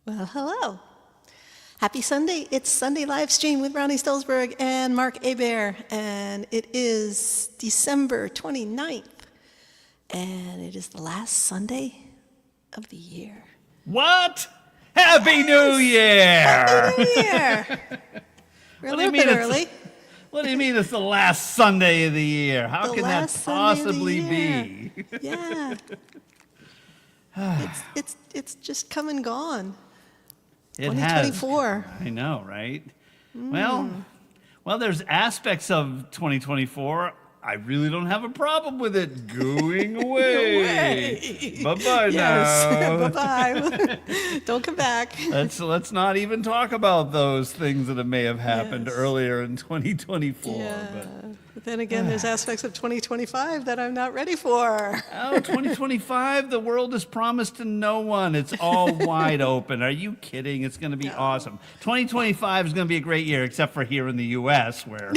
Well, hello. Happy Sunday. It's Sunday Livestream with Ronnee Stolzberg and Mark Hebert, and it is December 29th, and it is the last Sunday of the year. What? Happy New Year! Happy New Year! We're a little bit early. What do you mean it's the last Sunday of the year? How can that possibly be? Yeah. It's just come and gone. It 2024. has. I know, right? Well, there's aspects of 2024 I really don't have a problem with it going away. Bye-bye now. Bye-bye. Don't come back. Let's not even talk about those things that may have happened earlier in 2024. Yeah. But then again, there's aspects of 2025 that I'm not ready for. Oh, 2025, the world is promised to no one. It's all wide open. Are you kidding? It's going to be awesome. 2025 is going to be a great year, except for here in the U.S., where,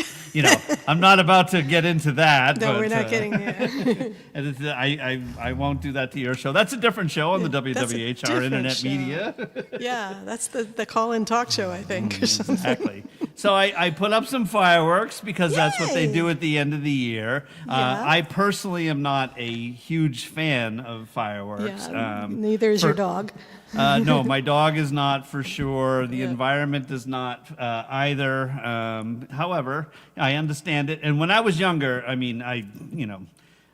I'm not about to get into that. No, but, we're not getting there. And I won't do that to your show. That's a different show on the WWHR Internet Media. Yeah, that's the call-in talk show, I think. Or something. Exactly. So I put up some fireworks because that's what they do at the end of the year. I personally am not a huge fan of fireworks. Neither is your dog. No, my dog is not for sure. The environment is not either. However, I understand it. And when I was younger,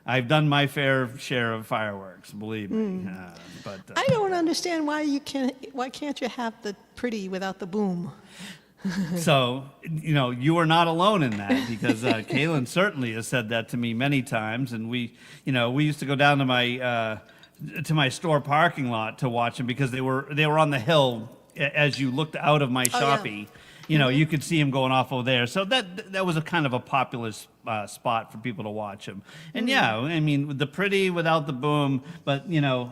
I've done my fair share of fireworks, believe me. But I don't understand why can't you have the pretty without the boom? So, you are not alone in that, because Kaylin certainly has said that to me many times. And we used to go down to my store parking lot to watch them, because they were on the hill as you looked out of my shoppy. You could see him going off over there. So that was a kind of a popular spot for people to watch him. And the pretty without the boom. But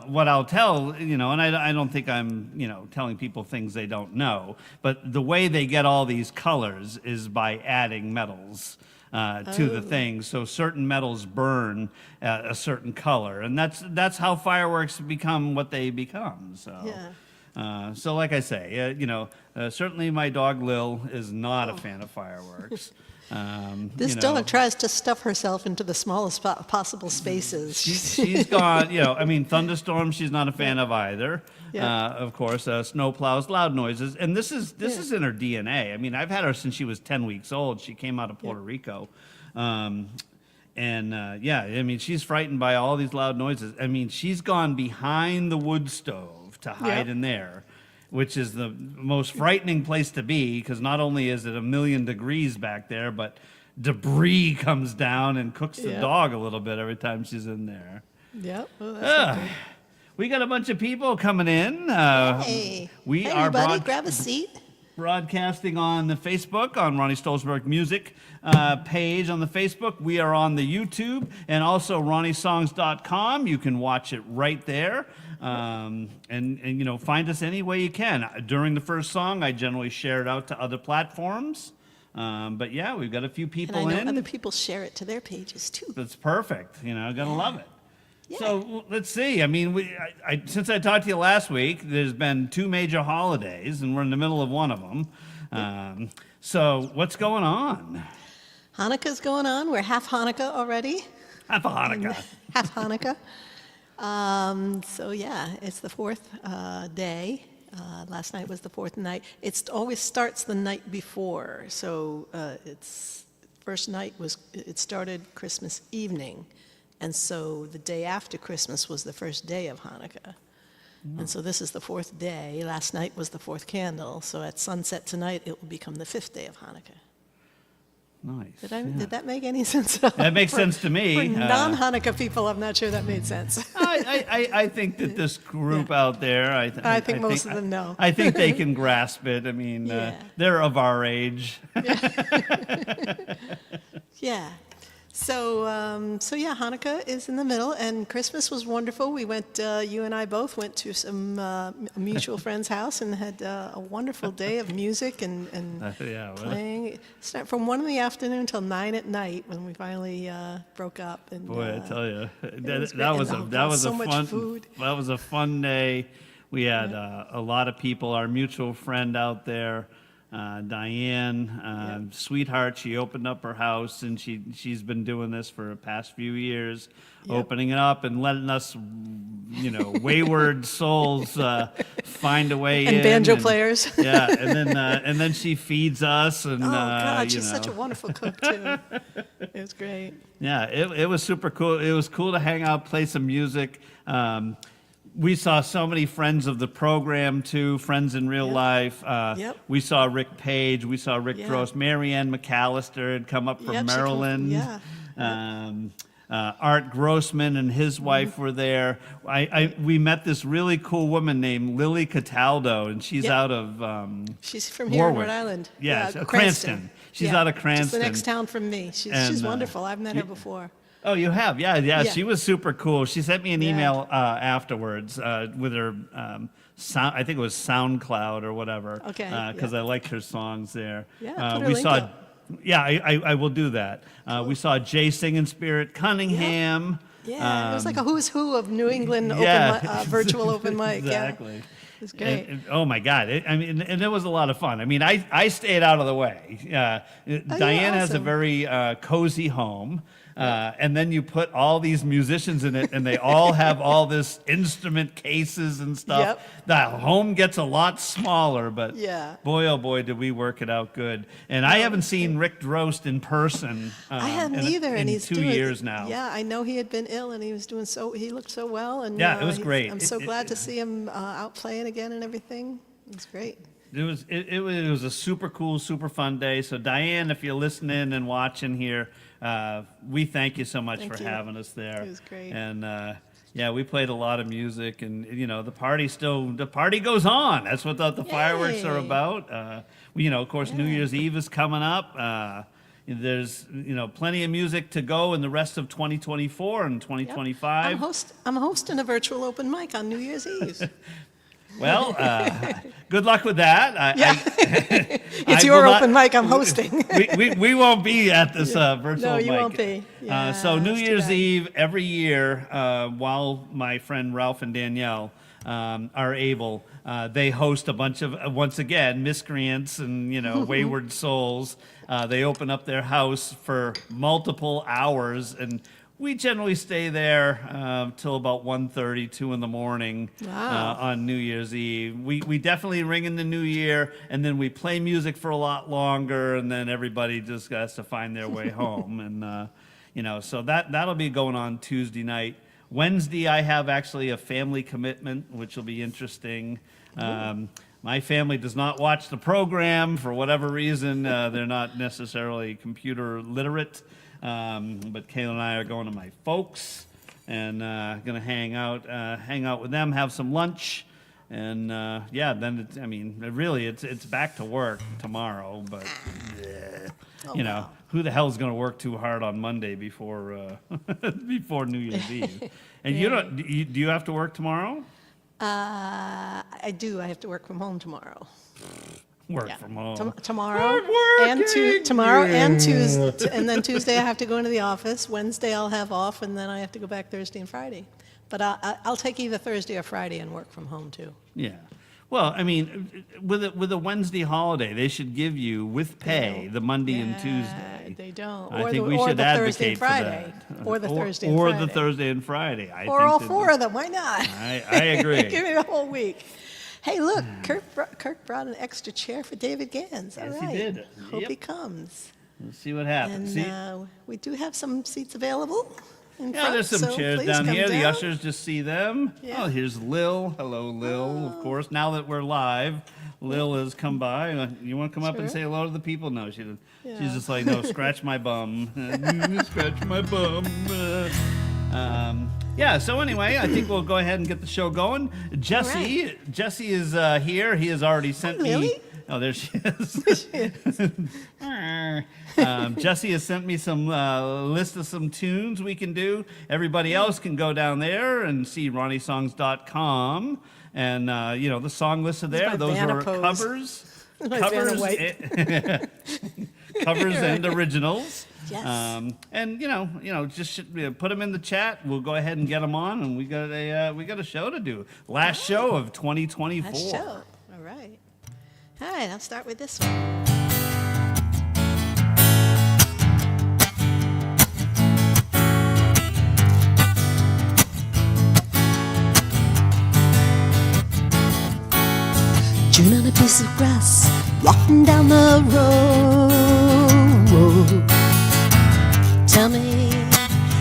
what I'll tell, and I don't think I'm telling people things they don't know. But the way they get all these colors is by adding metals to the thing. So certain metals burn a certain color, and that's how fireworks become what they become. So. Yeah. So like I say, certainly my dog Lil is not a fan of fireworks. This dog tries to stuff herself into the smallest possible spaces. She's gone, thunderstorms she's not a fan of either. Yeah. Of course, snow plows, loud noises. And this is in her DNA. I've had her since she was 10 weeks old. She came out of Puerto Rico. She's frightened by all these loud noises. She's gone behind the wood stove to hide in there, which is the most frightening place to be, because not only is it 1,000,000 degrees back there, but debris comes down and cooks the dog a little bit every time she's in there. Yep. Well, we got a bunch of people coming in. Hey, everybody, grab a seat. Broadcasting on the Facebook, on Ronnee Stolzberg Music page on the Facebook. We are on the YouTube and also RonnieSongs.com. You can watch it right there. And find us any way you can. During the first song, I generally share it out to other platforms. But we've got a few people and I know in. other people share it to their pages too. That's perfect. Gotta love it. Yeah. So let's see. Since I talked to you last week, there's been 2 major holidays, and we're in the middle of one of them. So what's going on? Hanukkah's going on. We're half Hanukkah already. Half a Hanukkah. Half Hanukkah. It's the 4th day. Last night was the 4th night. It always starts the night before. So first night it started Christmas evening. And so the day after Christmas was the first day of Hanukkah. And so this is the 4th day. Last night was the 4th candle. So at sunset tonight, it will become the 5th day of Hanukkah. Nice. Did that make any sense at all? That makes sense to me. For non-Hanukkah people, I'm not sure that made sense. I think that this group out there, I think most of them know. I think they can grasp it. They're of our age. Yeah. So Hanukkah is in the middle, and Christmas was wonderful. We went, you and I both went to some mutual friend's house and had a wonderful day of music and playing. Start from 1 in the afternoon until 9 at night when we finally broke up. And boy, I tell you, that was a fun day. We had a lot of people. Our mutual friend out there, Diane, sweetheart. She opened up her house, and she's been doing this for the past few years, opening it up and letting us, wayward souls find a way in. And banjo players. Yeah, and then she feeds us, and Oh, God, she's such a wonderful cook, too. It was great. Yeah, it was super cool. It was cool to hang out, play some music. We saw so many friends of the program, too, friends in real life. We saw Rick Page. We saw Rick Drost. Marianne McAllister had come up from Maryland. Art Grossman and his wife were there. We met this really cool woman named Lily Cataldo, and she's out of she's from here in Warwick. Rhode Island. Yeah, Cranston. She's out of Cranston. Just the next town from me. She's wonderful. I've met her before. Oh, you have? Yeah. She was super cool. She sent me an email afterwards with her sound. I think it was SoundCloud or whatever. Okay. Because I liked her songs there. Yeah. Put her link up. Yeah, I will do that. Cool. We saw Jay Singing Spirit Cunningham. Yeah, it was like a who's who of New England virtual open mic. Exactly. Yeah. It was great. And, oh my God! And it was a lot of fun. I mean, I stayed out of the way. Diane has a very cozy home. And then you put all these musicians in it, and they all have all this instrument cases and stuff. The home gets a lot smaller, but boy, oh boy, did we work it out good. And I haven't seen Rick Drost in person. I haven't either, and he's 2 years now. Yeah, I know he had been ill, and he looked so well. And it was great. I'm so glad to see him out playing again and everything. It was great. It was a super cool, super fun day. So Diane, if you're listening and watching here, we thank you so much for having us there. It was great. And we played a lot of music, and the party goes on. That's what the fireworks are about. Of course, New Year's Eve is coming up. There's plenty of music to go in the rest of 2024 and 2025. I'm hosting a virtual open mic on New Year's Eve. Well, good luck with that. It's your open mic I'm hosting. we won't be at this virtual mic. No, you won't be. So New Year's Eve every year, while my friend Ralph and Danielle are able, they host a bunch of, once again, miscreants and wayward souls. They open up their house for multiple hours, and we generally stay there till about 1:30, 2 in the morning on New Year's Eve. We definitely ring in the new year, and then we play music for a lot longer, and then everybody just has to find their way home. And, so that'll be going on Tuesday night. Wednesday, I have actually a family commitment, which will be interesting. My family does not watch the program for whatever reason. They're not necessarily computer literate. But Kayla and I are going to my folks and going to hang out with them, have some lunch, and then it's back to work tomorrow. But who the hell is going to work too hard on Monday before New Year's Eve? And do you have to work tomorrow? I do. I have to work from home tomorrow. Work from home. Tomorrow and Tuesday, and then Tuesday I have to go into the office. Wednesday I'll have off, and then I have to go back Thursday and Friday. But I'll take either Thursday or Friday and work from home too. Yeah. Well, I mean, with a Wednesday holiday, they should give you with pay the Monday and Tuesday. They don't. I think we should advocate for that. Or the Thursday and Friday. Or the Thursday and Friday. Or all four of them. Why not? I agree. Give me the whole week. Hey, look, Kirk brought an extra chair for David Gans. All right. He did. Hope he comes. We'll see what happens. And we do have some seats available in front. There's some chairs down here. The ushers just see them. Yeah. Oh, here's Lil. Hello, Lil, of course. Now that we're live, Lil has come by. You want to come up and say hello to the people? No, she doesn't. Yeah. She's just like, no, scratch my bum. Scratch my bum. So anyway, I think we'll go ahead and get the show going. Jesse is here. He has already sent me. Oh, there she is. Jesse has sent me some list of some tunes we can do. Everybody else can go down there and see RonneeSongs.com. And, the song list are there. Those are covers. Covers and originals. Yes. And just put them in the chat. We'll go ahead and get them on, and we got a show to do. Last show of 2024. Last show. All right. All right, I'll start with this one. June on a piece of grass, walking down the road. Tell me,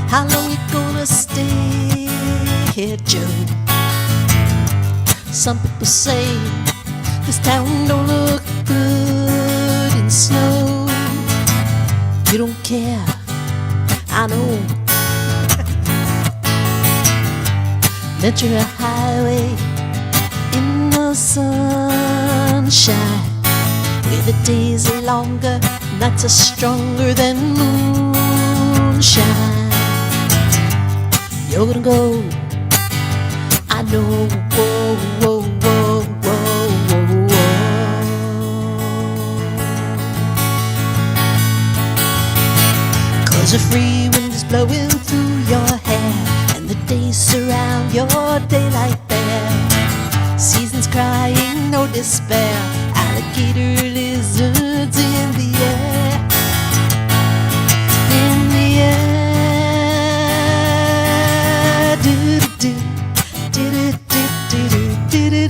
how long you gonna stay here, Joe? Some people say this town don't look good in snow. You don't care, I know. Venture a highway in the sunshine, where the days are longer, nights are stronger than moonshine. You're gonna go, I know. Whoa, whoa, whoa, whoa, whoa, whoa. 'Cause a free wind is blowing through your hair, and the days surround your daylight there. Seasons crying, no despair. Alligator lizards in the air. In the air. Do-do-do. Do-do-do. Do-do-do.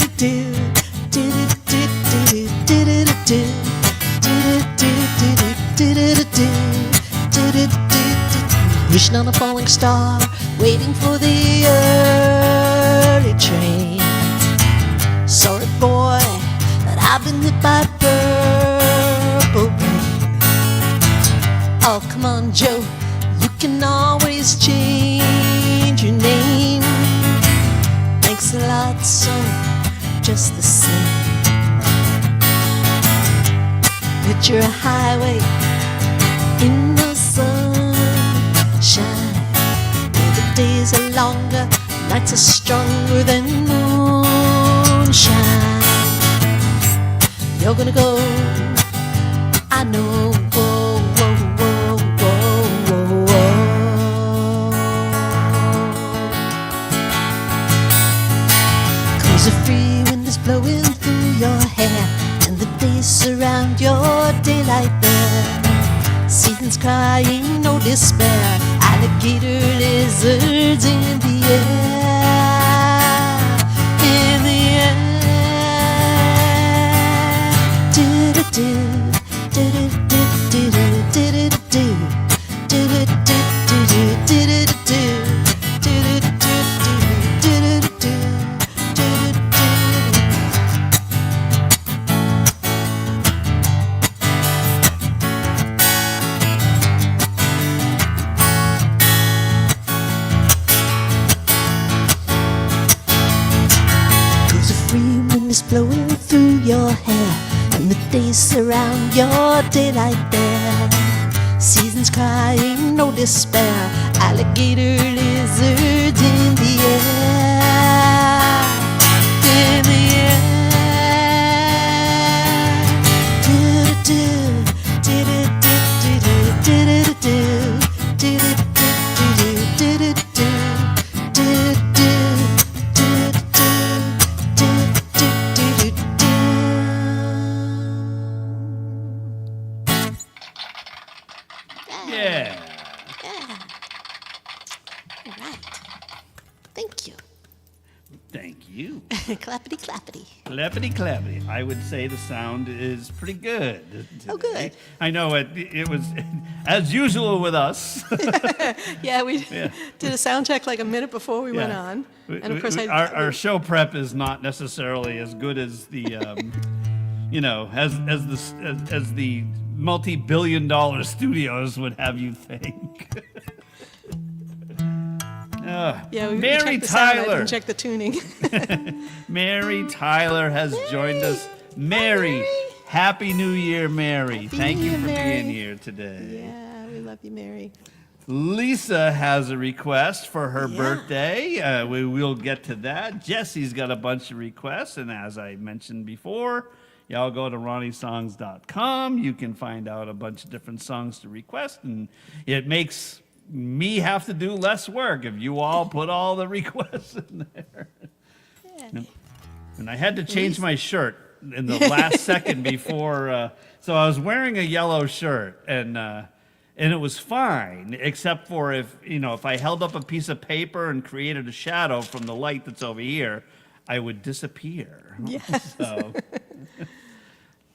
Do-do-do. Do-do-do. Do-do-do. Do-do-do. Wishing on a falling star, waiting for the early train. Sorry, boy, that I've been hit by purple rain. Oh, come on, Joe, you can always change your name. Thanks a lot, son, just the same. Picture a highway in the sunshine, where the days are longer, nights are stronger than moonshine. You're gonna go, I know. Whoa, whoa, whoa, whoa, whoa, whoa. 'Cause a free wind is blowing through your hair, and the days surround your daylight there. Seasons crying, no despair. Alligator lizards in the air. In the air. Do-do-do. Do-do-do. Do-do-do. Do-do-do. Do-do-do. Do-do-do. Do-do-do. Do-do-do. Do-do-do. Blowing through your hair, and the days surround your daylight there. Seasons crying, no despair. Alligator lizards in the air. In the air. Do-do-do. Do-do-do. Do-do-do. Do-do-do. Do-do-do. Do-do-do. Yeah. All right. Thank you. Thank you. Clappity, clappity. Clappity clappity. I would say the sound is pretty good today. Oh, good. I know it was, as usual with us. Yeah, we did a sound check like a minute before we went Yeah. on. And of course, our show prep is not necessarily as good as the, as the multi-billion-dollar studios would have you think. yeah, we Mary checked the sound, I Tyler. didn't check the tuning. Mary Tyler has joined us. Mary, Mary. Happy New Year, Mary. Happy Thank New you Year, for Mary. being here today. Yeah, we love you, Mary. Lisa has a request for her Yeah. birthday. We will get to that. Jesse's got a bunch of requests, and as I mentioned before, y'all go to ronniesongs.com. You can find out a bunch of different songs to request, and it makes me have to do less work if you all put all the requests in there. Yeah. And I had to change my shirt in the last second before, so I was wearing a yellow shirt, and it was fine, except for if I held up a piece of paper and created a shadow from the light that's over here, I would disappear. Yes. So,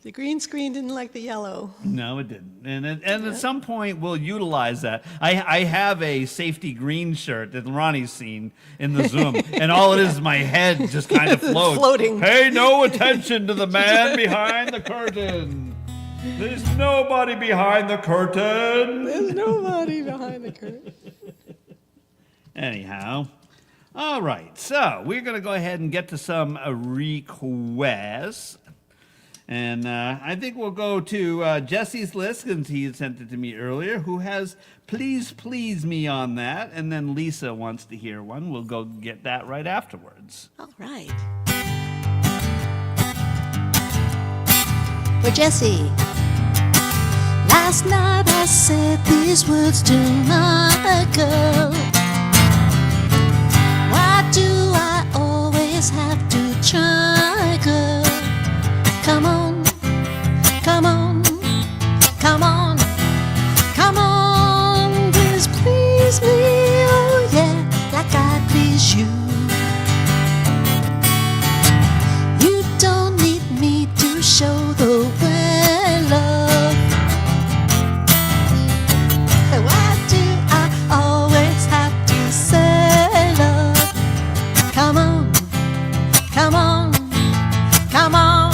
The green screen didn't like the yellow. no, it didn't. And at some point, we'll utilize that. I have a safety green shirt that Ronnie's seen in the Zoom, and all it is my head just kind of floats. Floating. Pay no attention to the man behind the curtain. There's nobody behind the curtain. There's nobody behind the curtain. Anyhow, all right. So we're going to go ahead and get to some requests. And I think we'll go to Jesse's list, since he had sent it to me earlier, who has Please Please Me on that. And then Lisa wants to hear one. We'll go get that right afterwards. All right. For Jesse. Last night I said these words to my girl. Why do I always have to try, girl? Come on, come on, come on, come on, please me, oh yeah, like I please you. You don't need me to show the way, love. Why do I always have to say, love? Come on, come on, come on.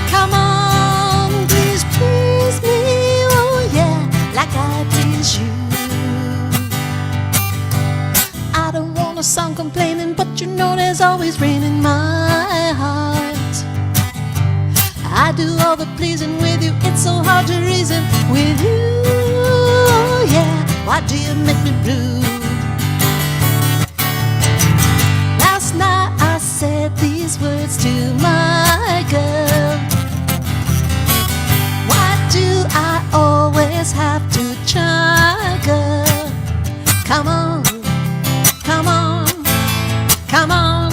Come on, please please me, oh yeah, like I please you. I don't wanna sound complaining, but you know there's always rain in my heart. I do all the pleasing with you, it's so hard to reason with you, oh yeah, why do you make me blue? Last night I said these words to my girl. Do I always have to try, girl? Come on, come on, come on,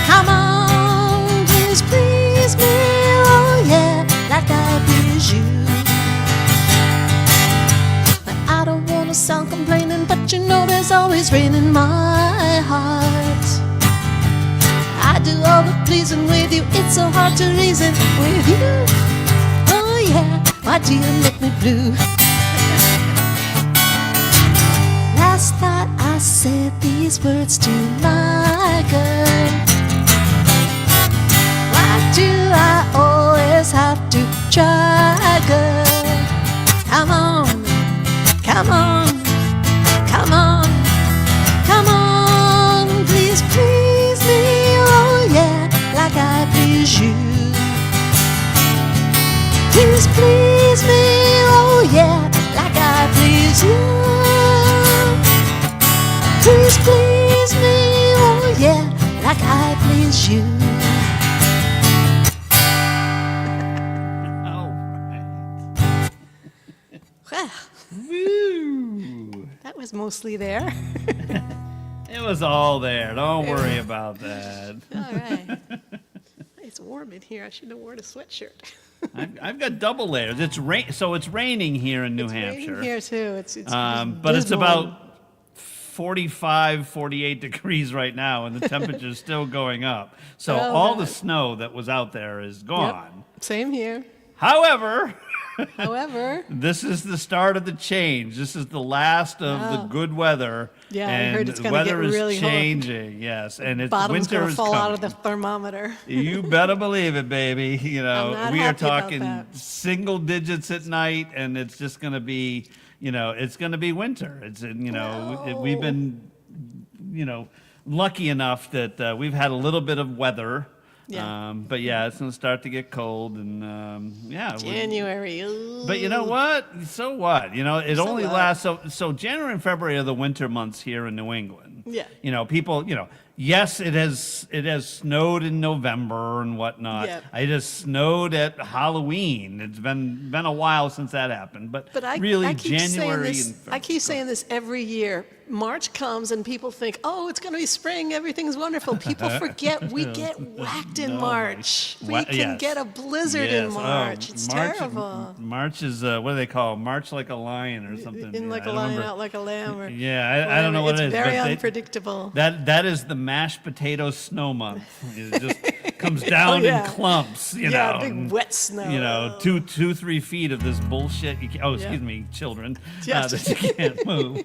come on, please please me, oh yeah, like I please you. I don't wanna sound complaining, but you know there's always rain in my heart. I do all the pleasing with you, it's so hard to reason with you. Yeah, why do you make me blue? Last night I said these words to my girl. Why do I always have to try, girl? Come on, come on, come on, come on, please please me, oh yeah, like I please you. Please please me, oh yeah, like I please you. Please please me, oh yeah, like I please you. All right. Well, Woo! that was mostly there. It was all there. Don't worry about that. All right. It's warm in here. I should have worn a sweatshirt. I've got double layers. So it's raining here in New Hampshire. Raining here too. It's But it's dismal. about 45, 48 degrees right now, and the temperature's still going up. So Oh, all the God. snow that was out there is Yep. gone. Same here. However, However, this is the start of the change. This is the last of the Oh. good weather. Yeah, I and heard it's the gonna get weather really is hot. changing. Yes, and it's bottom's winter gonna is fall coming. out of the thermometer. You better believe it, baby. You know, I'm not we are happy about talking that. single digits at night, and it's just going to be, it's going to be winter. We've been, lucky enough that we've had a little bit of weather. Yeah. But yeah, it's going to start to get cold, and January. Ooh. But you know what? So what? It So only what? lasts. So January and February are the winter months here in New England. Yeah. You know, people, yes, it has snowed in November and whatnot. Yeah. It has snowed at Halloween. It's been a while since that happened. But really, I keep saying January this, and I keep saying this every year. March comes and people think, oh, it's going to be spring, everything's wonderful. People forget we get whacked in March. We can yes. get a blizzard in Yes. March. Oh, It's March, terrible. March is, what do they call it? March like a lion or something. In Yeah, like I a don't lion, remember. out like a lamb. Or Yeah, I don't know what it's it is. very but unpredictable. That is the mashed potato snow month. It just comes down yeah. in clumps, yeah, big and, wet snow. 3 feet of this bullshit. Excuse me, children, Yes. that you can't move.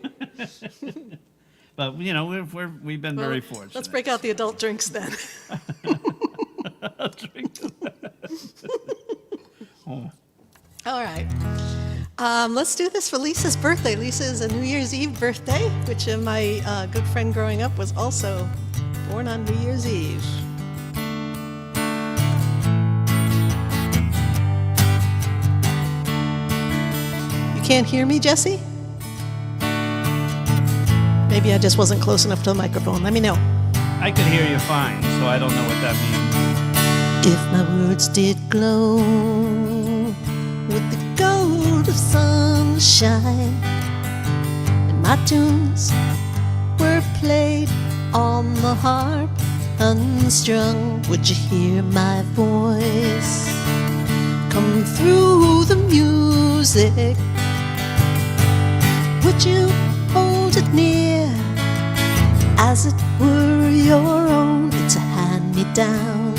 But we've been very fortunate. Let's break out the adult drinks then. All right. Let's do this for Lisa's birthday. Lisa is a New Year's Eve birthday, which my good friend growing up was also born on New Year's Eve. You can't hear me, Jesse? Maybe I just wasn't close enough to the microphone. Let me know. I could hear you fine, so I don't know what that means. If my words did glow with the gold of sunshine, and my tunes were played on the harp unstrung, would you hear my voice come through the music? Would you hold it near as it were your own? It's a hand-me-down.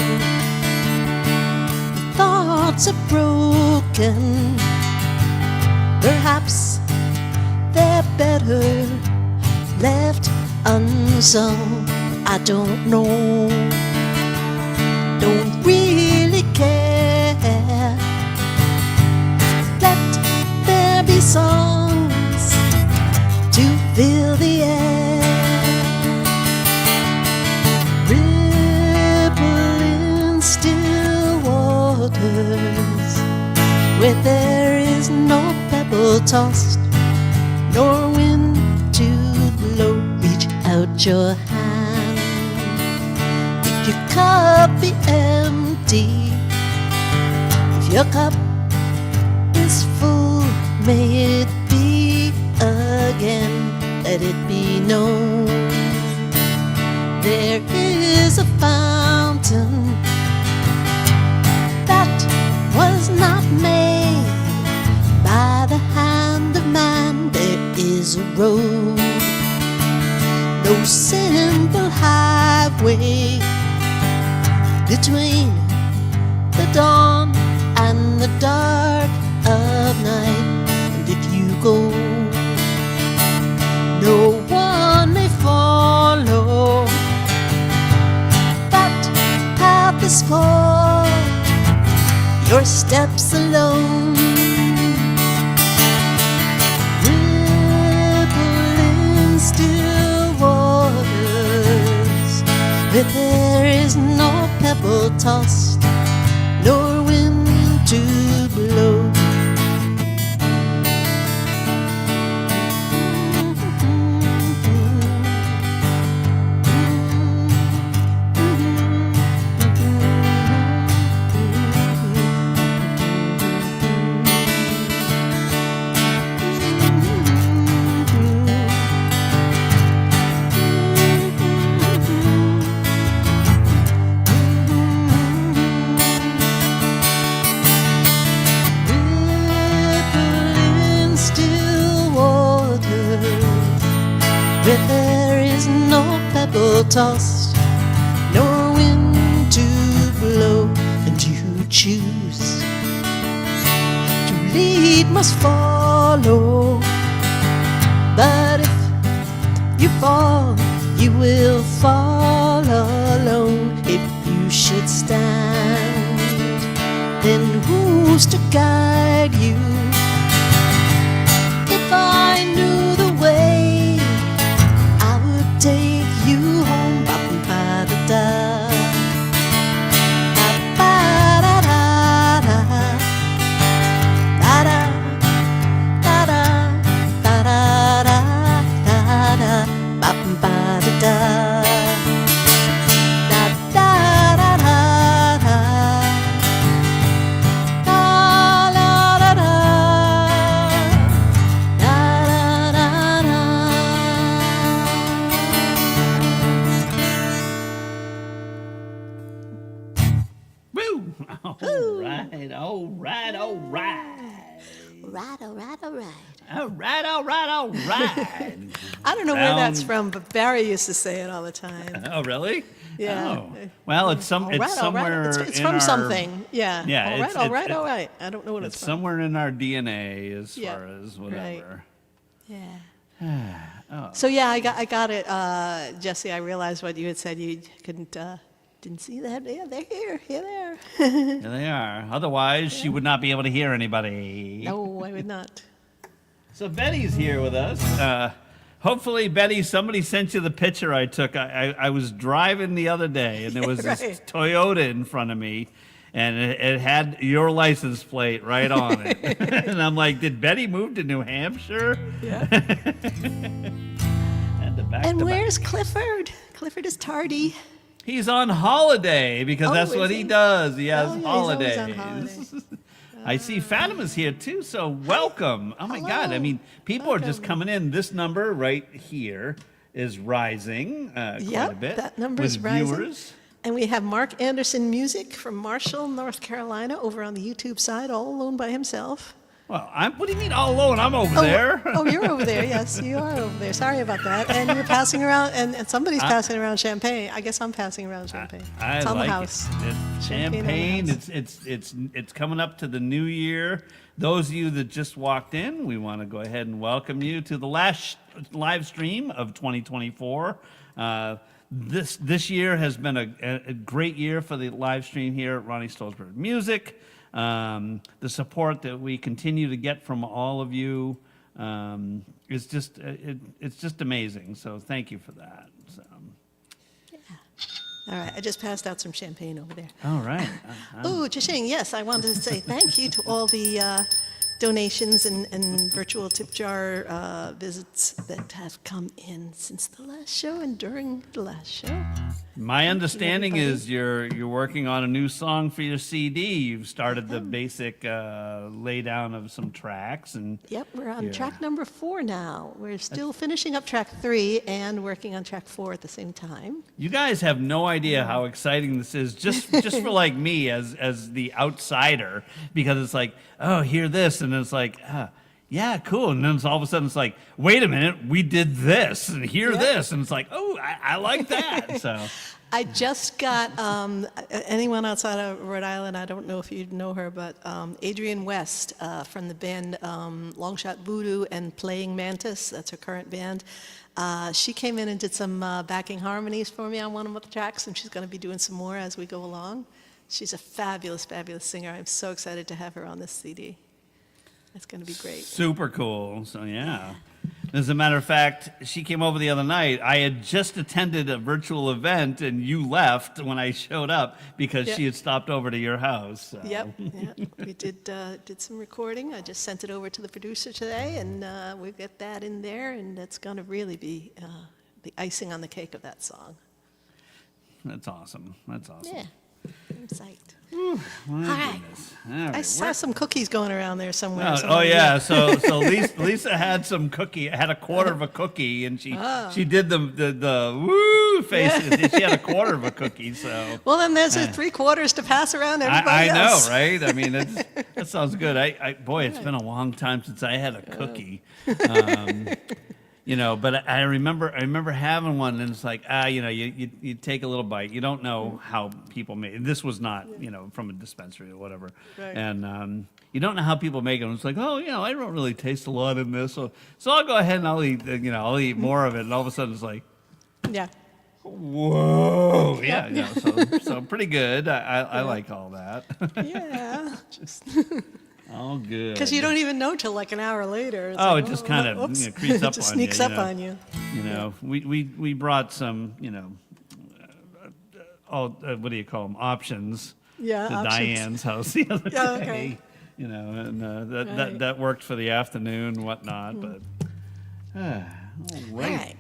The thoughts are broken, perhaps they're better left unsung. I don't know, don't really care. Let there be songs to fill the air. Ripple in still waters where there is no pebble tossed, nor wind to blow. Reach out your hand. If your cup be empty, if your cup is full, may it be again. Let it be known there is a fountain that was not made by the hand of man. There is a road, no simple highway between the dawn and the dark of night. And if you go, no one may follow. That path is for your steps alone. Ripple in still waters where there is no pebble tossed, nor wind to blow. Where there is no pebble tossed, nor wind to blow. And you choose to lead must follow. But if you fall, you will fall alone. If you should stand, then who's to guide you? If I knew the way, I would take you home. Ba-ba-da-da. Ba-ba-da-da-da. Da-da. Da-da. Da-da-da-da-da. Ba-ba-da-da. All right, all right. Right, all right, all right. All right, all right, all right. I don't know where that's Round- from, but Barry used to say it all the time. Oh, really? Yeah. Oh. Well, it's All right, it's all right. somewhere It's in from our, something. Yeah. Yeah, All it's- right, all it's- right, all right. I don't know what It's it's from. somewhere in our DNA as Yeah, far as whatever. Yeah. Oh. So yeah, I got it, Jesse. I realized what you had said. You didn't see that. Yeah, they're here. Here they are. There they are. Otherwise, she would not be able to hear anybody. No, I would not. So Betty's here with us. Hopefully, Betty, somebody sent you the picture I took. I was driving the other day, and there was this Right. Toyota in front of me, and it had your license plate right on it. And I'm like, did Betty move to New Hampshire? Yeah. And the back And to back. where's Clifford? Clifford is tardy. He's on holiday because Oh, that's is what he he? does. He has Oh, yeah, he's holidays. always on holiday. I see Fatima's here too, so welcome. Oh my God! I mean, people are just Welcome. coming in. This number right here is rising quite a Yep, bit. that number's with rising. viewers. And we have Mark Anderson Music from Marshall, North Carolina, over on the YouTube side, all alone by himself. Well, what do you mean all alone? I'm over there. Oh, you're over there. Yes, you are over there. Sorry about that. And you're passing around, and somebody's passing around champagne. I guess I'm passing around champagne. I It's on like the house. it. It's Champagne champagne. on the house. It's coming up to the new year. Those of you that just walked in, we want to go ahead and welcome you to the last live stream of 2024. This year has been a great year for the live stream here at Ronnee Stolzberg Music. The support that we continue to get from all of you is just it's just amazing. So thank you for that. So. All right, I just passed out some champagne over there. All right. Oh, Jishing, yes, I wanted to say thank you to all the donations and virtual tip jar visits that have come in since the last show and during the last show. My understanding everybody. is you're working on a new song for your CD. You've started the basic lay down of some tracks and Yep, we're on Yeah. track number 4 now. We're still finishing up track 3 and working on track 4 at the same time. you guys have no idea how exciting this is just for like me as the outsider, because it's like, oh, hear this, and it's like, yeah, cool, and then all of a sudden it's like, wait a minute, we did this, and hear Yeah. this, and it's like, oh, I like that. So I just got anyone outside of Rhode Island, I don't know if you know her, but Adrienne West from the band Longshot Voodoo and Playing Mantis, that's her current band. She came in and did some backing harmonies for me on one of the tracks, and she's going to be doing some more as we go along. She's a fabulous, fabulous singer. I'm so excited to have her on this CD. It's going to be great. super cool. So yeah. As a matter of fact, she came over the other night. I had just attended a virtual event, and you left when I showed up because Yeah. she had stopped over to your house. So. Yep, yeah. We did some recording. I just sent it over to the producer today, and we've got that in there, and it's going to really be the icing on the cake of that song. That's awesome. That's awesome. Yeah, I'm psyched. My All right. goodness. All right. I saw some cookies going around there somewhere. Oh, somewhere. yeah, so Lisa had some cookie, had a quarter of a cookie, and she did the woo faces. She had a quarter of a cookie, so. Well, then there's 3/4 to pass around everybody I know, else. right? I mean, that sounds good. Boy, it's been a long time since I had a cookie. But I remember having one, and it's like, you take a little bite. You don't know how people make it. This was not, from a dispensary or whatever. Right. And you don't know how people make it. And it's like, oh, I don't really taste a lot in this. So I'll go ahead and I'll eat more of it. And all of a sudden it's like, Yeah. whoa. Yeah. So pretty good. I like all that. Yeah. Just All good. because you don't even know till like an hour later. It's Oh, like, it just kind of oops. creeps up It just on you. sneaks up on you. We brought some, what do you call them? Options Yeah, to options. Diane's house the other Yeah, day. okay. And that worked for the afternoon and whatnot. But all right.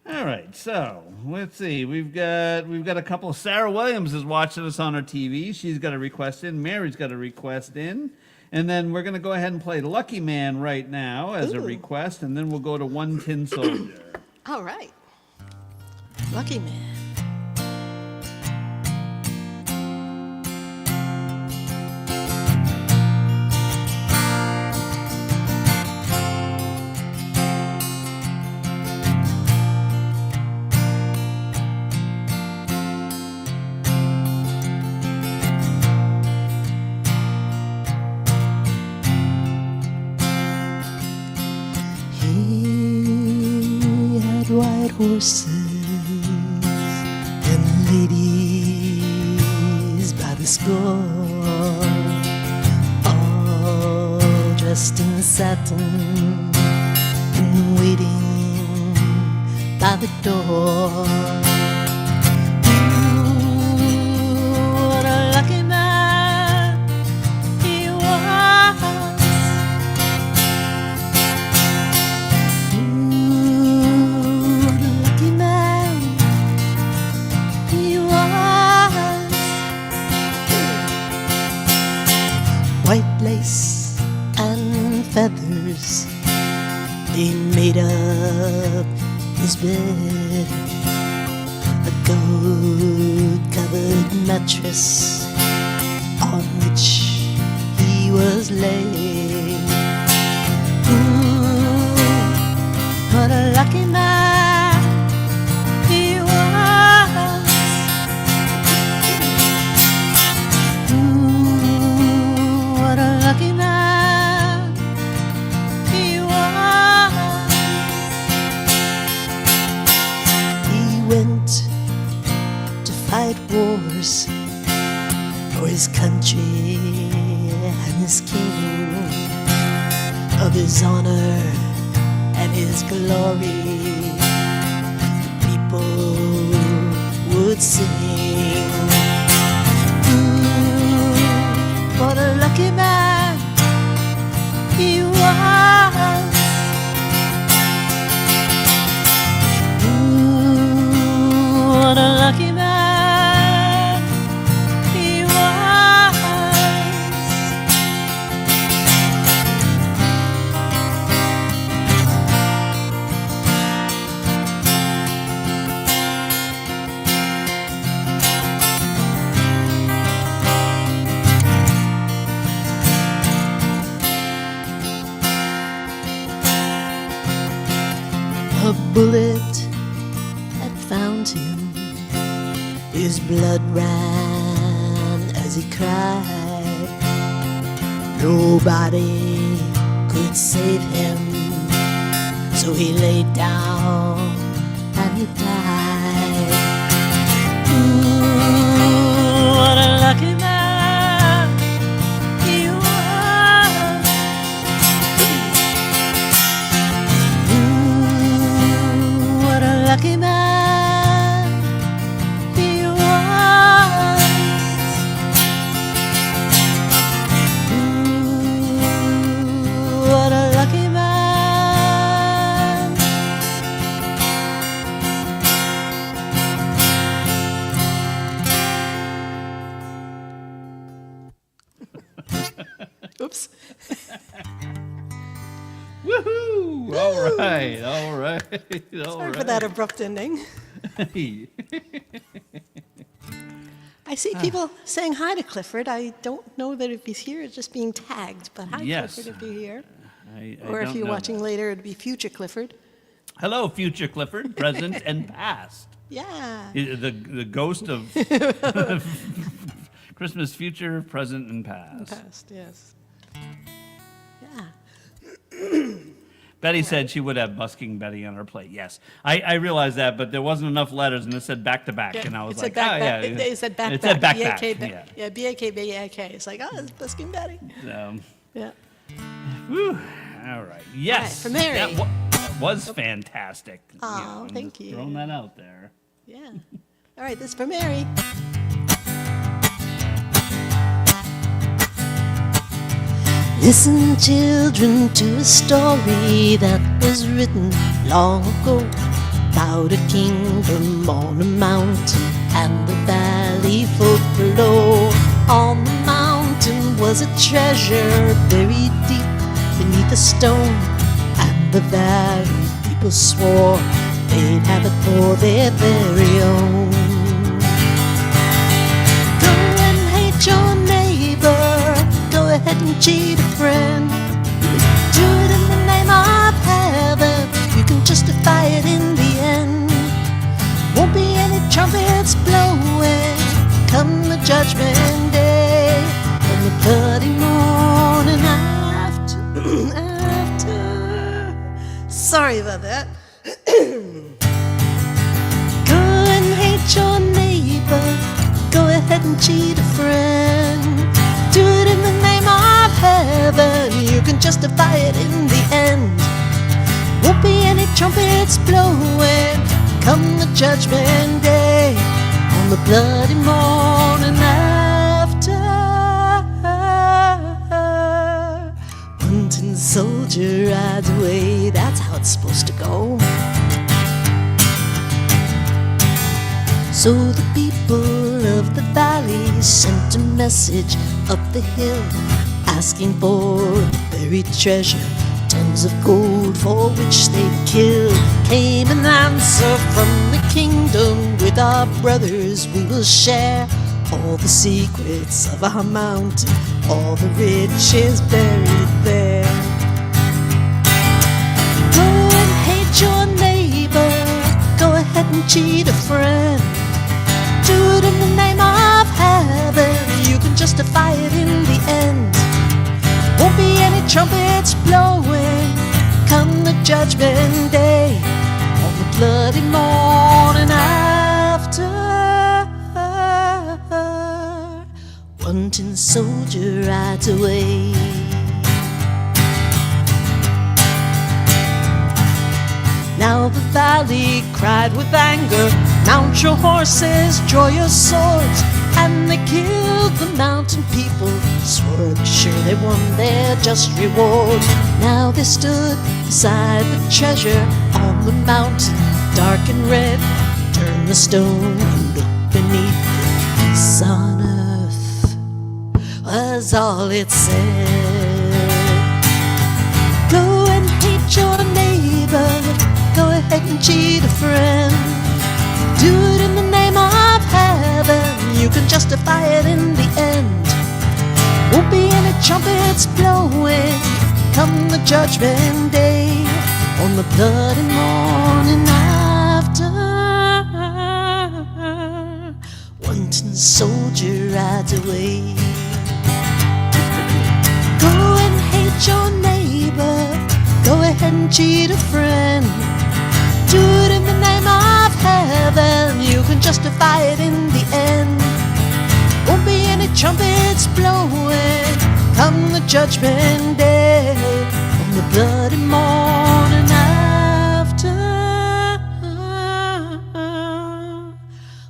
All right, so let's see. We've got a couple. Sarah Williams is watching us on her TV. She's got a request in. Mary's got a request in. And then we're going to go ahead and play Lucky Man right now as a Ooh. request, and then we'll go to One Tin Soldier. All right. Lucky Man. white horses and ladies by the score, all dressed in satin and waiting by the door. Ooh, what a lucky man he was. Ooh, what a lucky man he was. White lace and feathers, they made up his bed. A gold-covered mattress on which he was laid. Ooh, what a lucky man he was. Ooh, what a lucky man he was. He went to fight wars for his country and his king, of his honor and his glory. The people would sing. Ooh, what a lucky man he was. Ooh, what a lucky man he was. A bullet had found him. His blood ran as he cried. Nobody could save him, so he laid down and he died. Ooh, what a lucky man he was. Ooh, what a lucky man he was. Ooh, what a lucky man. Oops. Woohoo! All right, all right, all Sorry right. for that abrupt ending. I see people saying hi to Clifford. I don't know that if he's here, it's just being tagged. But hi, Yes. Clifford, if you're here. I Or if don't you're know watching that. later, it'd be future Clifford. Hello, future Clifford, present and past. Yeah. The ghost of Christmas future, present, and past. Past, yes. Yeah. Betty said she would have Busking Betty on her plate. Yes, I realized that, but there wasn't enough letters, and it said back to back, and I was It like, said back, oh back. yeah, It said back, It said back, back. B-A-K, Yeah. yeah, B-A-K. It's like, oh, it's Busking Betty. So, Yeah. whew, all right. Yes. for Mary. That was fantastic. Aw, I'm thank just you. Throwing that out there. Yeah. All right, this is for Mary. Listen, children, to a story that was written long ago about a kingdom on a mountain and the valley folk below. On the mountain was a treasure buried deep beneath a stone, and the valley people swore they'd have it for their very own. Go and hate your neighbor, go ahead and cheat a friend. Do it in the name of heaven, you can justify it in the end. Won't be any trumpets blowing come the judgment day, and the bloody morning after. Sorry about that. ahead and cheat a friend. Do it in the name of heaven. You can justify it in the end. Won't be any trumpets blowing come the judgment day, on the bloody morning after. Punting soldier rides away, that's how it's supposed to go. So the people of the valley sent a message up the hill, asking for buried treasure, tons of gold for which they'd kill. Came an answer from the kingdom, with our brothers we will share all the secrets of our mountain, all the riches buried there. Go and hate your neighbor, go ahead and cheat a friend. Do it in the name of heaven, you can justify it in the end. Won't be any trumpets blowing come the judgment day, on the bloody morning after. One tin soldier rides away. Now the valley cried with anger, mount your horses, draw your swords. And they killed the mountain people, swore they're sure they won their just reward. Now they stood beside the treasure on the mountain, dark and red. Turn the stone and look beneath it. Peace on earth was all it said. Go and hate your neighbor, go ahead and cheat a friend. Do it in the name of heaven, you can justify it in the end. Won't be any trumpets blowing come the judgment day, on the bloody morning after. One tin soldier rides away. Go and hate your neighbor, go ahead and cheat a friend. Do it in the name of heaven, you can justify it in the end. Won't be any trumpets blowing come the judgment day, on the bloody morning after.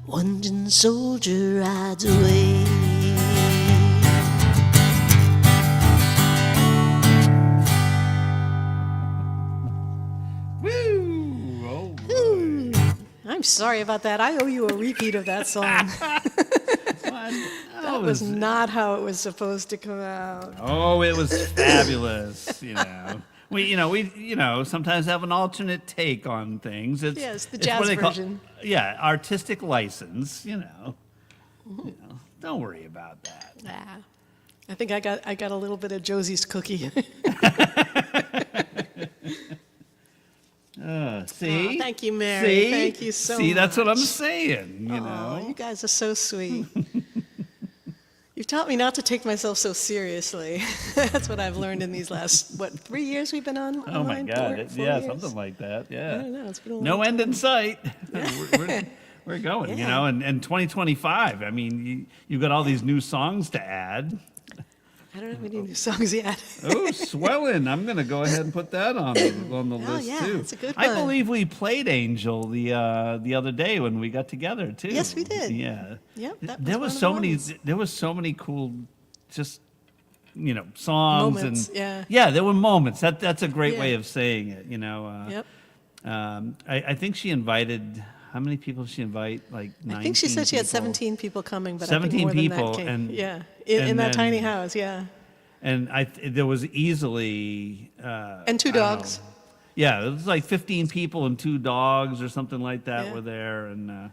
One tin soldier rides away. I'm sorry about that. I owe you a repeat of that song. That was not how it was supposed to come out. Oh, it was fabulous. We sometimes have an alternate take on things. Yes, the it's jazz what they version. Yeah, artistic license. Don't worry about that. Ah, I think I got a little bit of Josie's cookie. See? Oh, thank you, Mary. See? Thank you so See, much. that's what I'm saying. Oh, you guys are so sweet. You've taught me not to take myself so seriously. That's what I've learned in these last, 3 years we've been on? Oh my online? God! Four Yeah, years? something like that. Yeah. I don't know. It's been a long No end time. in sight. We're going. Yeah. And 2025. I mean, you've got all these new songs to add. I don't have any new songs yet. Oh, swelling! I'm going to go ahead and put that on the list yeah, too. it's a good I one. believe we played Angel the other day when we got together too. Yes, we did. Yeah. Yep, that There was was one so of the many. ones. There was so many cool, just songs Moments, and yeah. there were moments. That's a great Yeah. way of saying it. Yep. I think she invited. How many people did she invite? Like 19 I think she said she had people. 17 people coming, but 17 I think more people, than that came. and- yeah, and in that tiny then- house, yeah. And there was easily And 2 I don't dogs. know. Yeah, it was like 15 people and 2 dogs or something like that Yeah. were there, and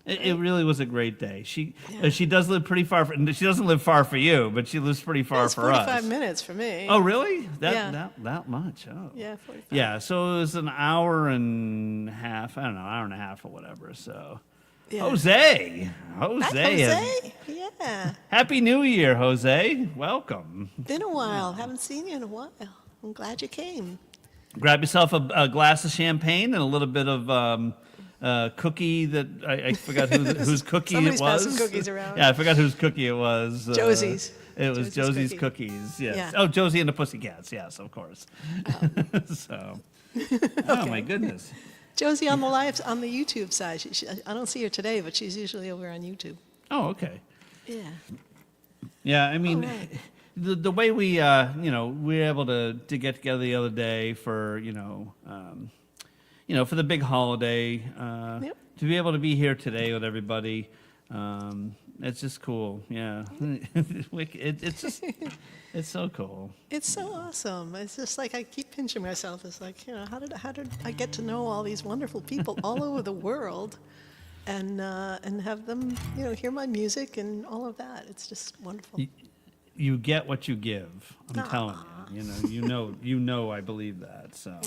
it really was a great day. She Yeah. she does live pretty far. She doesn't live far for you, but she lives pretty far It's for 45 us. minutes for me. Oh, really? Yeah. That much? Oh. Yeah, 45. Yeah, so it was an hour and a half. I don't know, hour and a half or whatever. So, Yeah. Jose, Hi, Jose. Yeah. Happy New Year, Jose. Welcome. Been a while. Haven't seen you in a while. I'm glad you came. Grab yourself a glass of champagne and a little bit of cookie that I forgot whose cookie Somebody's it was. passing cookies around. Yeah, I forgot whose cookie it was. Josie's. It was Josie's Josie's cookie. cookies. Yes. Yeah. Oh, Josie and the Pussycats. Yes, of course. So. Oh my goodness. Josie on the YouTube side. I don't see her today, but she's usually over on YouTube. Oh, okay. Yeah. Yeah, I mean, right. the way we we were able to get together the other day for for the big holiday, Yep. to be able to be here today with everybody, it's just cool. Yeah, it's just it's so cool. It's so awesome. It's just like I keep pinching myself. It's like, how did I get to know all these wonderful people all over the world, and have them, hear my music and all of that. It's just wonderful. You get what you give. I'm telling you. You know. I believe that. So.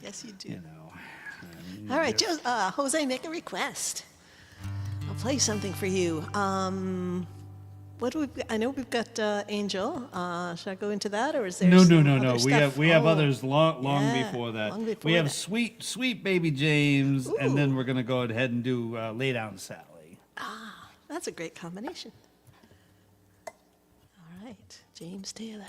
Yes, you do. And All right, Jose, make a request. I'll play something for you. What do we? I know we've got Angel. Should I go into that, or is there? No. some other stuff? We have Oh, others long yeah, before that. long before We have that. sweet baby James, and then Ooh. we're gonna go ahead and do Lay Down Sally. That's a great combination. All right, James Taylor.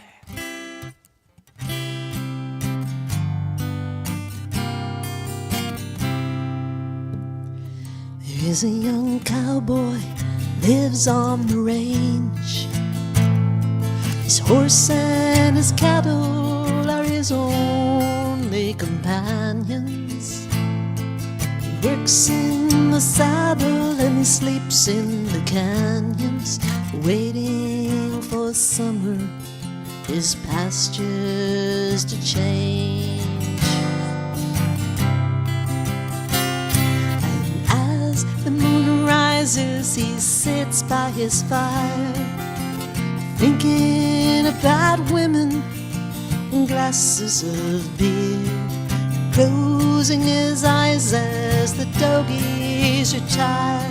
There is a young cowboy, lives on the range. His horse and his cattle are his only companions. He works in the saddle and he sleeps in the canyons, waiting for summer, his pastures to change. And as the moon rises, he sits by his fire, thinking about women and glasses of beer, closing his eyes as the doggies retire.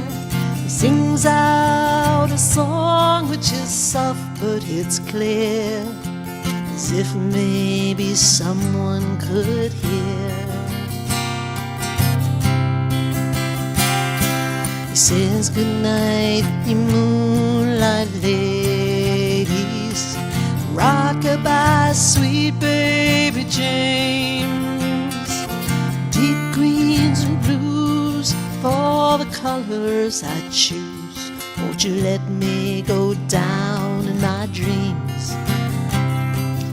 He sings out a song which is soft but it's clear, as if maybe someone could hear. He says goodnight, you moonlight ladies, rock-a-bye, sweet baby James. Deep greens and blues for the colors I choose. Won't you let me go down in my dreams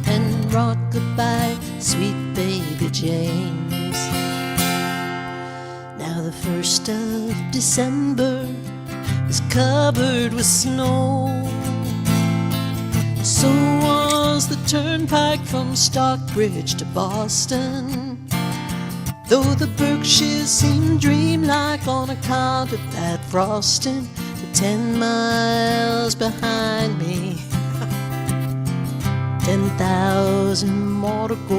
and rock-a-bye, sweet baby James. Now the 1st of December is covered with snow. So was the turnpike from Stockbridge to Boston, though the Berkshires seem dreamlike on account of that frosting. The 10 miles behind me, 10,000 more to go.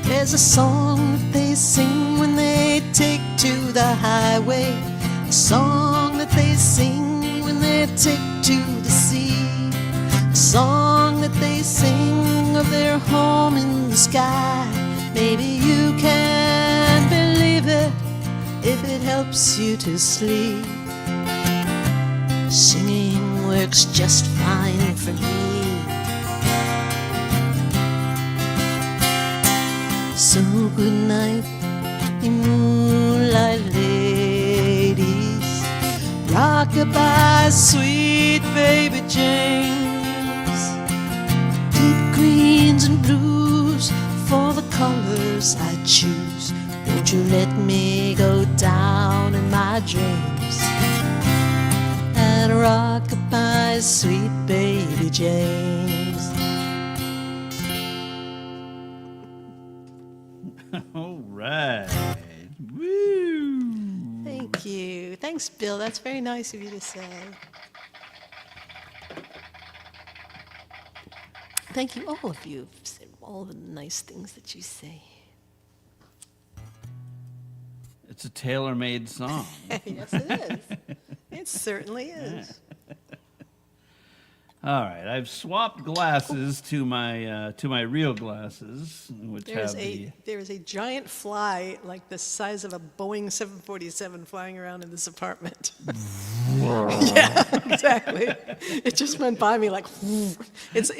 There's a song that they sing when they take to the highway, a song that they sing when they take to the sea, a song that they sing of their home in the sky. Maybe you can believe it if it helps you to sleep. Singing works just fine for me. So good night, you moonlight ladies, rock-a-bye, sweet baby James. Deep greens and blues for the colors I choose. Won't you let me go down in my dreams and rock-a-bye, sweet baby James. All right. Woo. Thank you. Thanks, Bill. That's very nice of you to say. Thank you, all of you, for all the nice things that you say. It's a tailor-made song. Yes, it is. It certainly is. All right, I've swapped glasses to my real glasses, which have the. There is a giant fly like the size of a Boeing 747 flying around in this apartment. Yeah, exactly. It just went by me like, it's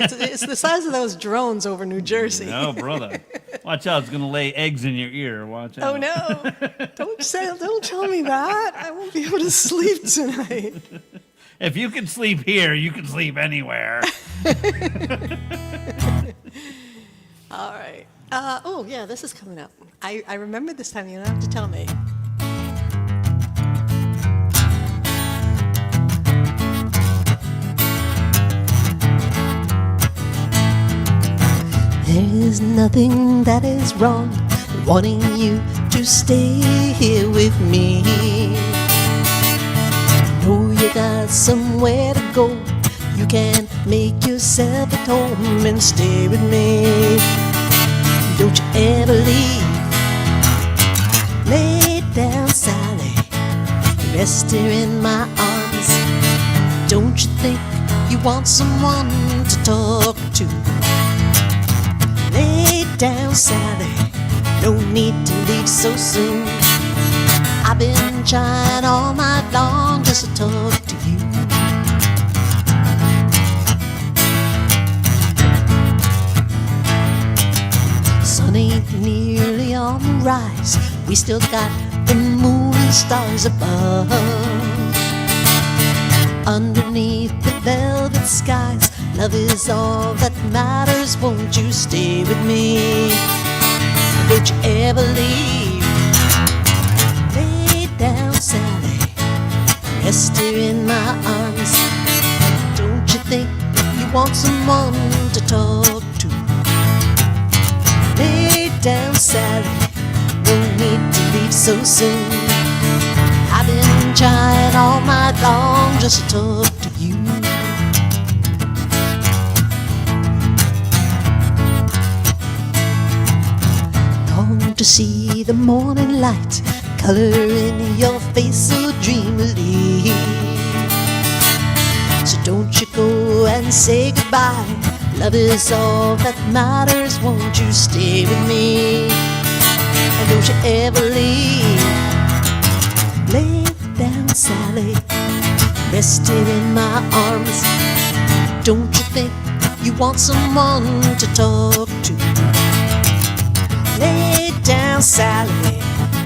the size of those drones over New Jersey. Oh, brother. Watch out, it's going to lay eggs in your ear. Watch out. Oh, no. Don't tell me that. I won't be able to sleep tonight. If you can sleep here, you can sleep anywhere. All right. Oh, yeah, this is coming up. I remember this time. You don't have to tell me. There is nothing that is wrong with wanting you to stay here with me. Know you got somewhere to go. You can make yourself at home and stay with me. Don't you ever leave. Lay down, Sally. Rest here in my arms. Don't you think you want someone to talk to? Lay down, Sally. No need to leave so soon. I've been trying all night long just to talk to you. Sun ain't nearly on the rise. We still got the moon and stars above. Underneath the velvet skies, love is all that matters. Won't you stay with me? Don't you ever leave. Lay down, Sally. Rest here in my arms. Don't you think you want someone to talk to? Lay down, Sally. No need to leave so soon. I've been trying all night long just to talk to you. Long to see the morning light color in your face so dreamily. So don't you go and say goodbye. Love is all that matters. Won't you stay with me? And don't you ever leave. Lay down, Sally. Rest here in my arms. Don't you think you want someone to talk to? Lay down, Sally.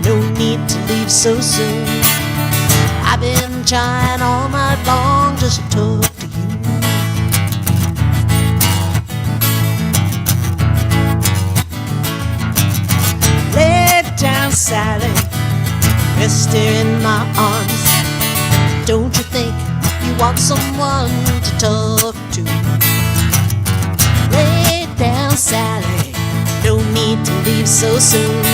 No need to leave so soon. I've been trying all night long just to talk to you. Lay down, Sally. Rest here in my arms. Don't you think you want someone to talk to? Lay down, Sally. No need to leave so soon.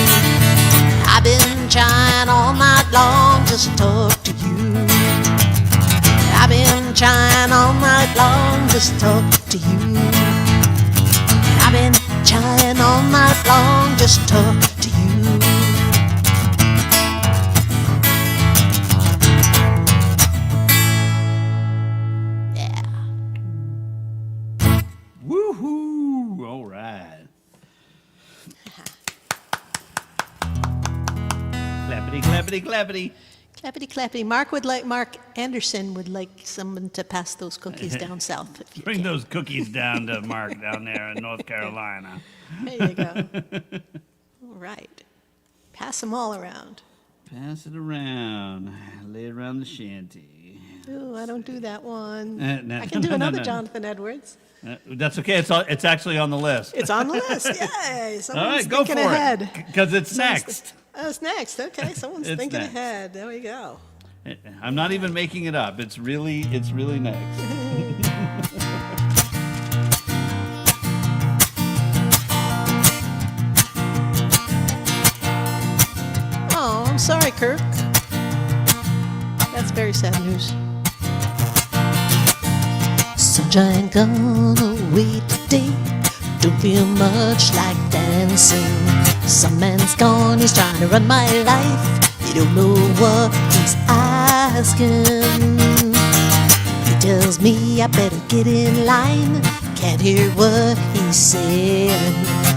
I've been trying all night long just to talk to you. I've been trying all night long just to talk to you. I've been trying all night long just to talk to you. Yeah. Woohoo! All right. Clappity, clappity, clappity. Clappity, clappity. Mark Anderson would like someone to pass those cookies down south. If you Bring can. those cookies down to Mark down there in North Carolina. There you go. All right. Pass them all around. Pass it around. Lay it around the shanty. Ooh, I don't do that one. No, I can do another Jonathan Edwards. That's okay. It's actually on the list. It's on the list. Yay! Someone's All right, go thinking for ahead. it. Because it's next. Oh, it's next. Okay, someone's It's thinking next. ahead. There we go. I'm not even making it up. It's really next. Oh, I'm sorry, Kirk. That's very sad news. Sunshine gone away today. Don't feel much like dancing. Some man's gone, he's trying to run my life. You don't know what he's asking. He tells me I better get in line. Can't hear what he's saying.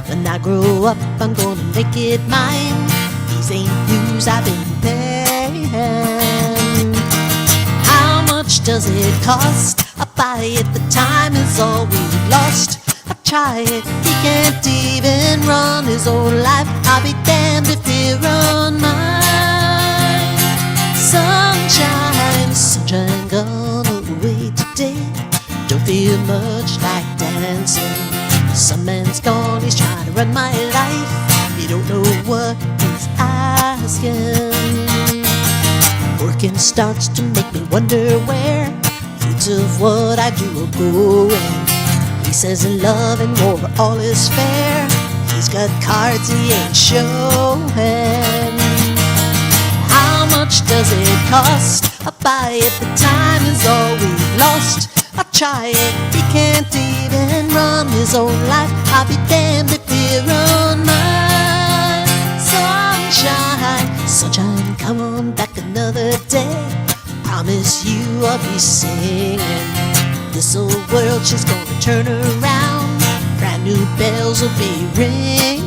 When I grow up, I'm gonna make it mine. These ain't dues I've been paying. How much does it cost? I buy it, the time is all we've lost. I try it, he can't even run his own life. I'll be damned if he run mine. Sunshine, sunshine gone away today. Don't feel much like dancing. Some man's gone, he's trying to run my life. You don't know what he's asking. Working starts to make me wonder where fruits of what I do are going. He says love and war all is fair. He's got cards he ain't showing. How much does it cost? I buy it, the time is all we've lost. I try it, he can't even run his own life. I'll be damned if he run mine. Sunshine, sunshine, come on back another day. Promise you I'll be singing. This old world, she's gonna turn around. Brand new bells will be ringing.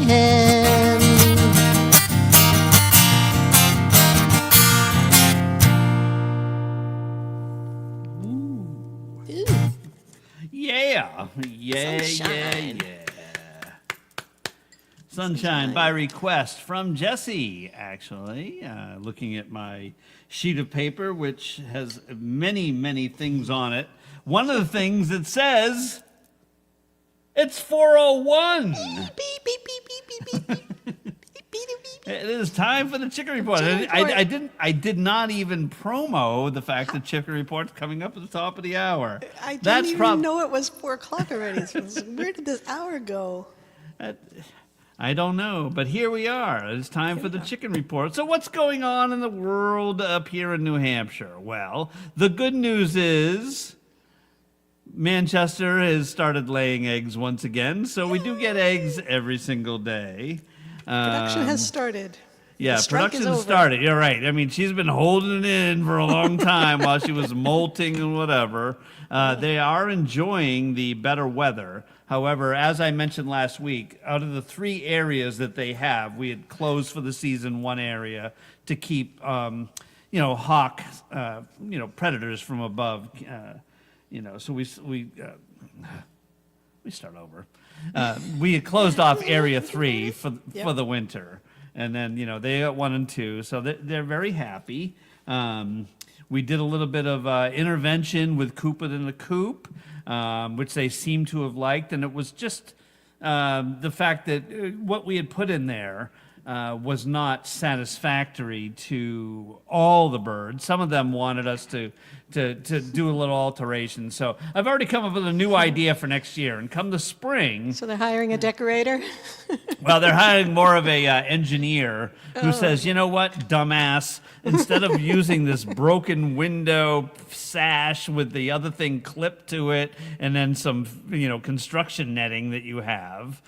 Yeah. Sunshine. Sunshine by request from Jesse, actually. Looking at my sheet of paper, which has many, many things on it. One of the things it says, it's 4:01. Beep, beep, beep, beep, beep, beep, beep. It is time for the Chicken Report. I did not even promo the fact that Chicken Report's coming up at the top of the hour. I didn't even know it was 4 o'clock already. So where did this hour go? I don't know, but here we are. It's time for the Chicken Report. So what's going on in the world up here in New Hampshire? Well, the good news is Manchester has started laying eggs once again, so we do get eggs every single day. Production has started. Yeah, The strike is production over. started. You're right. I mean, she's been holding it in for a long time while she was molting and whatever. They are enjoying the better weather. However, as I mentioned last week, out of the 3 areas that they have, we had closed for the season one area to keep, hawk, predators from above. So we start over. We had closed off area 3 for the winter. And then, they got 1 and 2, so they're very happy. We did a little bit of intervention with Coop It in the Coop, which they seem to have liked. And it was just the fact that what we had put in there was not satisfactory to all the birds. Some of them wanted us to do a little alteration. So I've already come up with a new idea for next year. And come the spring, So they're hiring a decorator? well, they're hiring more of a engineer who says, you know what, dumbass, instead of using this broken window sash with the other thing clipped to it and then some, construction netting that you have.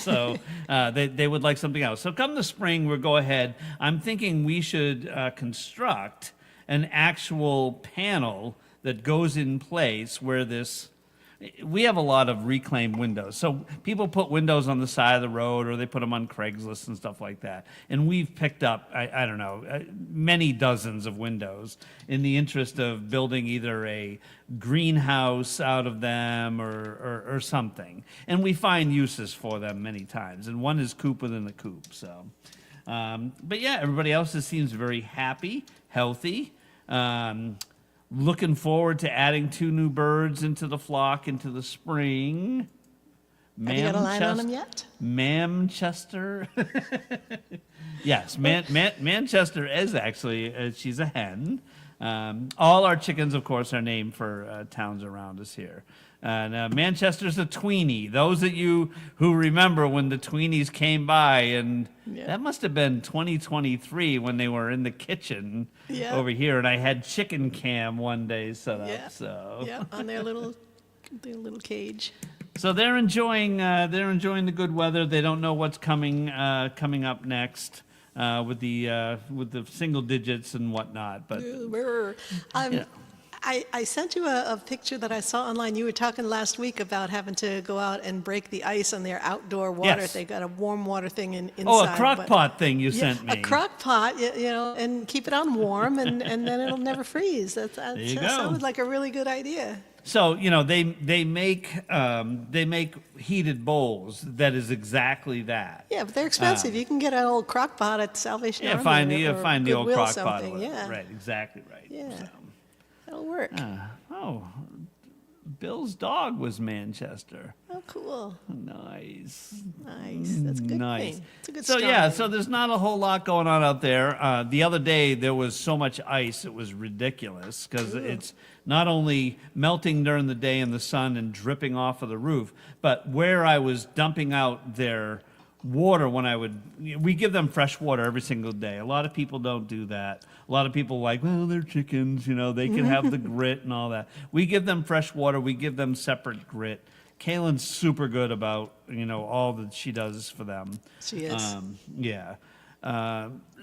So they would like something else. So come the spring, we'll go ahead. I'm thinking we should construct an actual panel that goes in place where we have a lot of reclaimed windows. So people put windows on the side of the road or they put them on Craigslist and stuff like that. And we've picked up, I don't know, many dozens of windows in the interest of building either a greenhouse out of them or something. And we find uses for them many times. And one is Coop within the Coop. So, but yeah, everybody else seems very happy, healthy. Looking forward to adding 2 new birds into the flock into the spring. Have you got a line on them yet? Manchester. Yes, Manchester is actually, she's a hen. All our chickens, of course, are named for towns around us here. And Manchester's a tweenie. Those of you who remember when the tweenies came by, and that must have been 2023 when they were in the kitchen over here, and I had chicken cam one day set up. So on their little cage. So they're enjoying the good weather. They don't know what's coming up next with the single digits and whatnot. But I sent you a picture that I saw online. You were talking last week about having to go out and break the ice on their outdoor water. Yes. They got a warm water thing inside. Oh, a crock but- pot thing you Yeah, sent me. a crock pot, and keep it on warm, and then it'll never freeze. That you go. sounds like a really good idea. So they make heated bowls that is exactly that. Yeah, but they're expensive. You can get an old crock pot at Salvation Army. Find or the old Goodwill crock pot. something. Yeah, Right, exactly right. Yeah. So, that'll work. Bill's dog was Manchester. Oh, cool. Nice. Nice. That's a good Nice. thing. It's a good So start. yeah, so there's not a whole lot going on out there. The other day there was so much ice, it was ridiculous because it's not only melting during the day in the sun and dripping off of the roof, but where I was dumping out their water we give them fresh water every single day. A lot of people don't do that. A lot of people like, well, they're chickens, they can have the grit and all that. We give them fresh water. We give them separate grit. Kaylin's super good about, all that she does for them. She is. Yeah.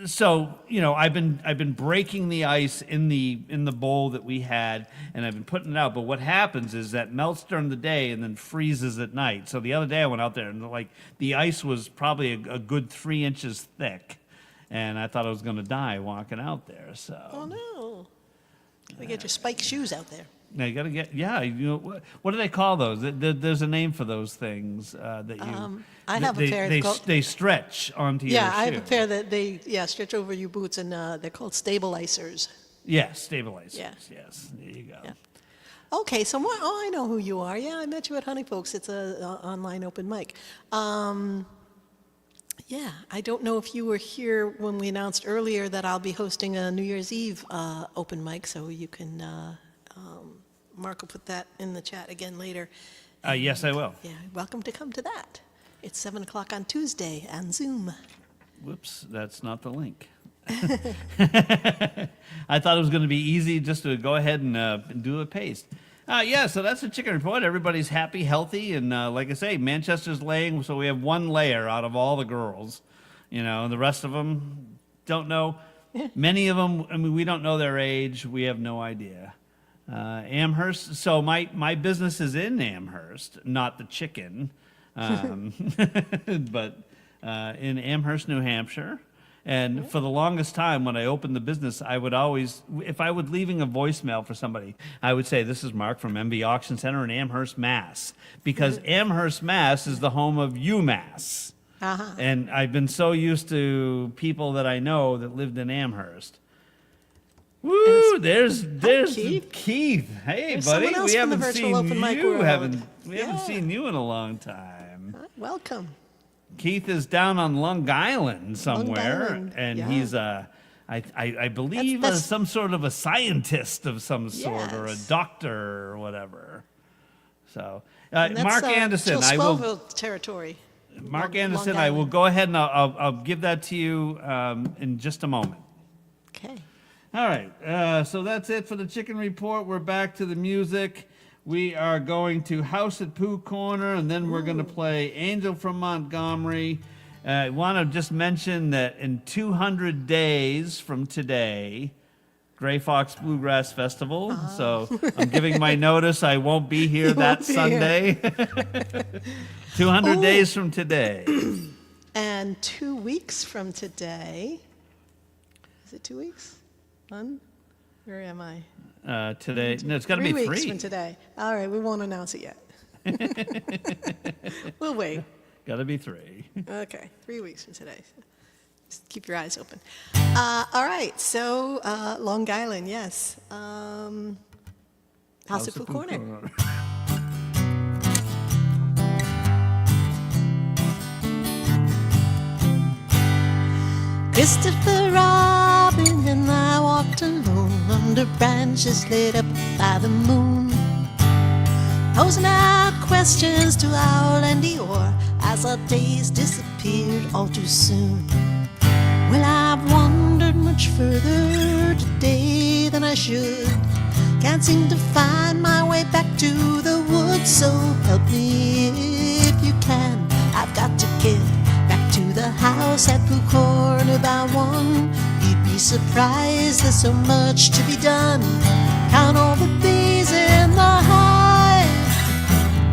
So, I've been breaking the ice in the bowl that we had, and I've been putting it out. But what happens is that melts during the day and then freezes at night. So the other day I went out there and the ice was probably a good 3 inches thick, and I thought I was going to die walking out there. So. Oh no! Gotta get your spike shoes out there. Now you got to get, what do they call those? There's a name for those things that you. I have a pair They stretch onto your shoe. Yeah, I have a pair that they stretch over your boots, and they're called stabilizers. Yes, stabilizers. Yeah. Yes, there you go. Yeah. Okay, so I know who you are. Yeah, I met you at Honey Folks. It's a online open mic. Yeah, I don't know if you were here when we announced earlier that I'll be hosting a New Year's Eve open mic, so you can. Mark will put that in the chat again later. Yes, I will. Yeah, welcome to come to that. It's 7 o'clock on Tuesday on Zoom. Whoops, that's not the link. I thought it was going to be easy just to go ahead and do a paste. So that's the chicken report. Everybody's happy, healthy, and like I say, Manchester's laying, so we have one layer out of all the girls. The rest of them don't know. Many of them, we don't know their age. We have no idea. Amherst, so my business is in Amherst, not the chicken, but in Amherst, New Hampshire. And for the longest time, when I opened the business, I would always, if I was leaving a voicemail for somebody, I would say, this is Mark from MV Auction Center in Amherst, Mass. Because Amherst, Mass is the home of UMass. Uh-huh. And I've been so used to people that I know that lived in Amherst. Woo! There's Keith. Hey, There's buddy. someone else We from the haven't virtual seen open mic you. world. We haven't seen you in a long time. Welcome. Keith is down on Long Island somewhere, Island, and yeah. he's I believe That's- some sort of a scientist of some sort, or a Yes. doctor or whatever. So, And that's, Mark Anderson, Jill I will. Swellville territory. Mark Long Anderson, I will Island. go ahead and I'll give that to you in just a moment. Okay. All right, so that's it for the chicken report. We're back to the music. We are going to House at Pooh Corner, and then we're going to play Angel from Montgomery. I want to just mention that in 200 days from today, Gray Fox Bluegrass Festival. So I'm giving my notice. I won't be here that won't be Sunday. 200 Oh. days from today. And 2 weeks from today, is it 2 weeks? One? Where am I? Today, no, it's got to be 3 weeks 3. from today. All right, we won't announce it yet. We'll wait. Got to be 3. Okay, 3 weeks from today. Just keep your eyes open. All right, so Long Island, yes. House at Pooh Corner. Christopher Robin and I walked alone under branches lit up by the moon, posing our questions to Owl and Eeyore as our days disappeared all too soon. Well, I've wandered much further today than I should. Can't seem to find my way back to the woods, so help me if you can. I've got to get back to the house at Pooh Corner by 1. You'd be surprised, there's so much to be done. Count all the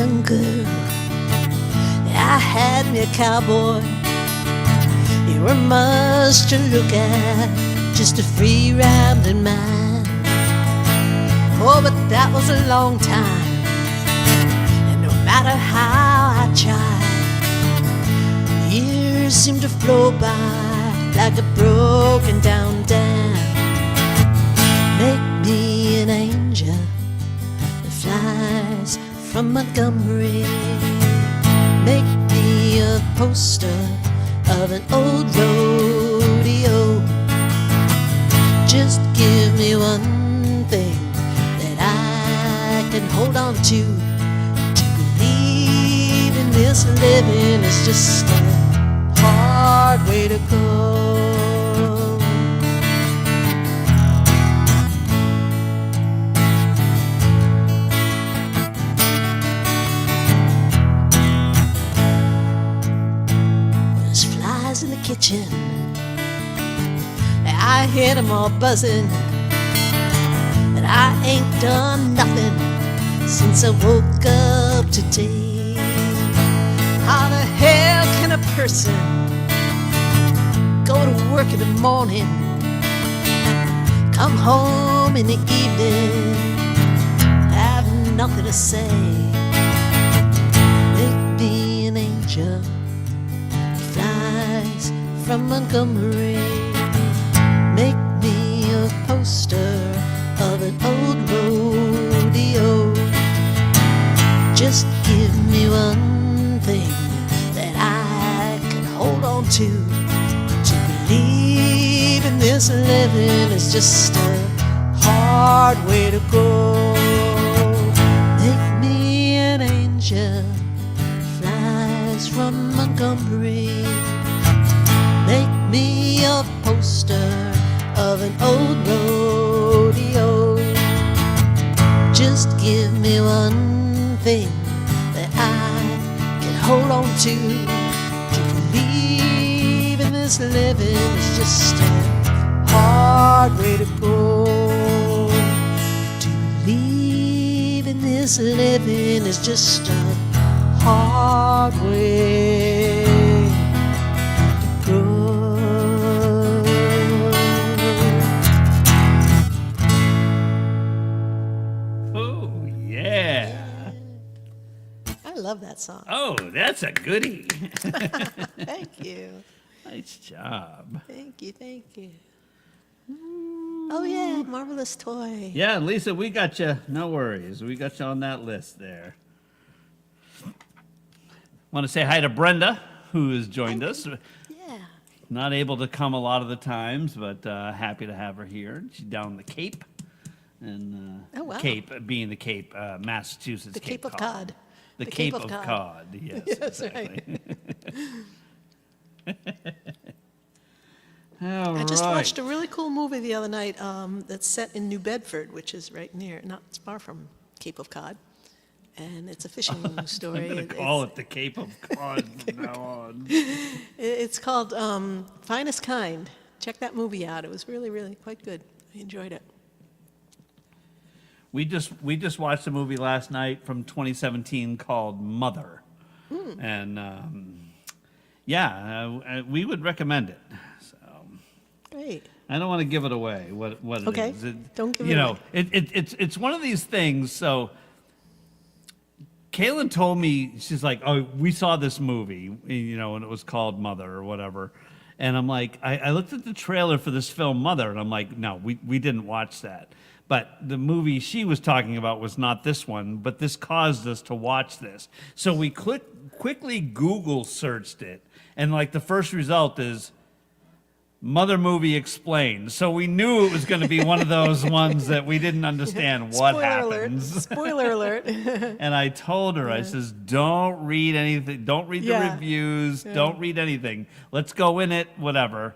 young girl. I had me a cowboy. You were much to look at, just a free rambling man. Oh, but that was a long time, and no matter how I tried, years seemed to flow by like a broken down dam. Make me an angel that flies from Montgomery. Make me a poster of an old rodeo. Just give me one thing that I can hold on to believe in this living is just a hard way to go. There's flies in the kitchen, I hear them all buzzing, and I ain't done nothing since I woke up today. How the hell can a person go to work in the morning, come home in the evening, have nothing to say? Make me an angel that flies from Montgomery. Make me a poster of an old rodeo. Just give me one thing that I can hold on to believe in this living is just a hard way to go. Make me an angel flies from Montgomery. Make me a poster of an old rodeo. Just give me one thing that I can hold on to believe in this living is just a hard way to go. To believe in this living is just a hard way to go. I love that song. Oh, that's a goodie. Thank you. Nice job. Thank you. Thank you. Oh, yeah, Marvelous Toy. Yeah, Lisa, we got you. No worries. We got you on that list there. Want to say hi to Brenda, who has joined us. Yeah. Not able to come a lot of the times, but happy to have her here. She's down in the Cape. And Oh, wow. Cape being the Cape, Massachusetts. The Cape of Cod. The Cape of Cod. Yes, Yes, exactly. right. All I just right. watched a really cool movie the other night that's set in New Bedford, which is right near, not far from Cape of Cod. And it's a fishing story. I'm going to call it the Cape of Cod from now on. It's called Finest Kind. Check that movie out. It was really, really quite good. I enjoyed it. We just watched a movie last night from 2017 called Mother, and we would recommend it. So Great. I don't want to give it away. What it Okay. is? Don't give it away. It's one of these things. So Kaylin told me, she's like, oh, we saw this movie, and it was called Mother or whatever. And I'm like, I looked at the trailer for this film Mother, and I'm like, no, we didn't watch that. But the movie she was talking about was not this one, but this caused us to watch this. So we quickly Google searched it, and like the first result is Mother Movie Explained. So we knew it was going to be one of those ones that we didn't understand what happens. Spoiler alert. And I told her, I says, don't read anything, don't read the Yeah. reviews, don't read anything. Let's go in it, whatever.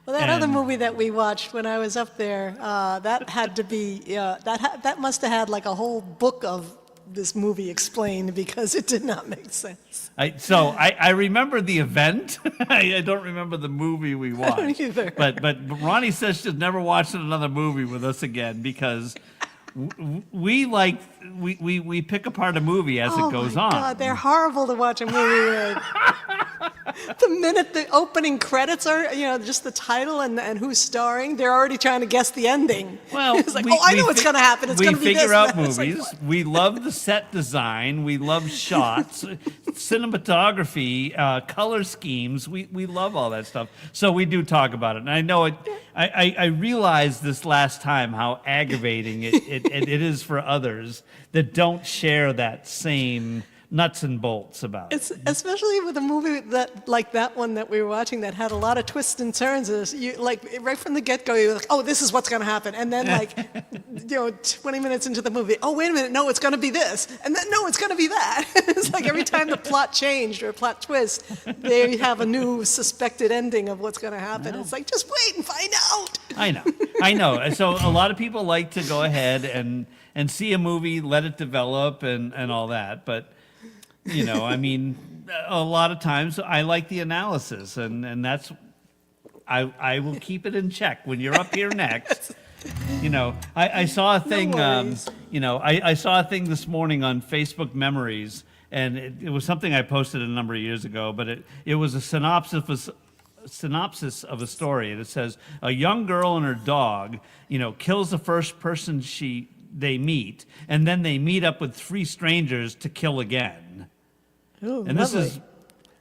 Well, that other And- movie that we watched when I was up there, that had to be, that must have had like a whole book of this movie explained because it did not make sense. I remember the event. I don't remember the movie we watched. either. But Ronnie says she's never watched another movie with us again because we pick apart a movie as it goes my on. God, they're horrible to watch a movie with. The minute the opening credits are, just the title and who's starring, they're already trying to guess the ending. Well, it's like, I know what's going to happen. It's going to be this. We figure out It's like, movies. what? We love the set design. We love shots, cinematography, color schemes. We love all that stuff. So we do talk about it. And I know it. I realized this last time how aggravating it is for others that don't share that same nuts and bolts about it. It's especially with a movie like that one that we were watching that had a lot of twists and turns. Right from the get-go, you're like, oh, this is what's going to happen. And then 20 minutes into the movie, oh, wait a minute, no, it's going to be this. And then, no, it's going to be that. It's like every time the plot changed or a plot twist, they have a new suspected ending of what's going to happen. It's like, just wait and find out. I know. So a lot of people like to go ahead and see a movie, let it develop and all that. But I mean, a lot of times I like the analysis, and that's I will keep it in check when you're up here next. I saw a thing. worries. I saw a thing this morning on Facebook Memories, and it was something I posted a number of years ago. But it was a synopsis of a story, and it says a young girl and her dog, kills the first person they meet, and then they meet up with 3 strangers to kill again. Ooh, And lovely.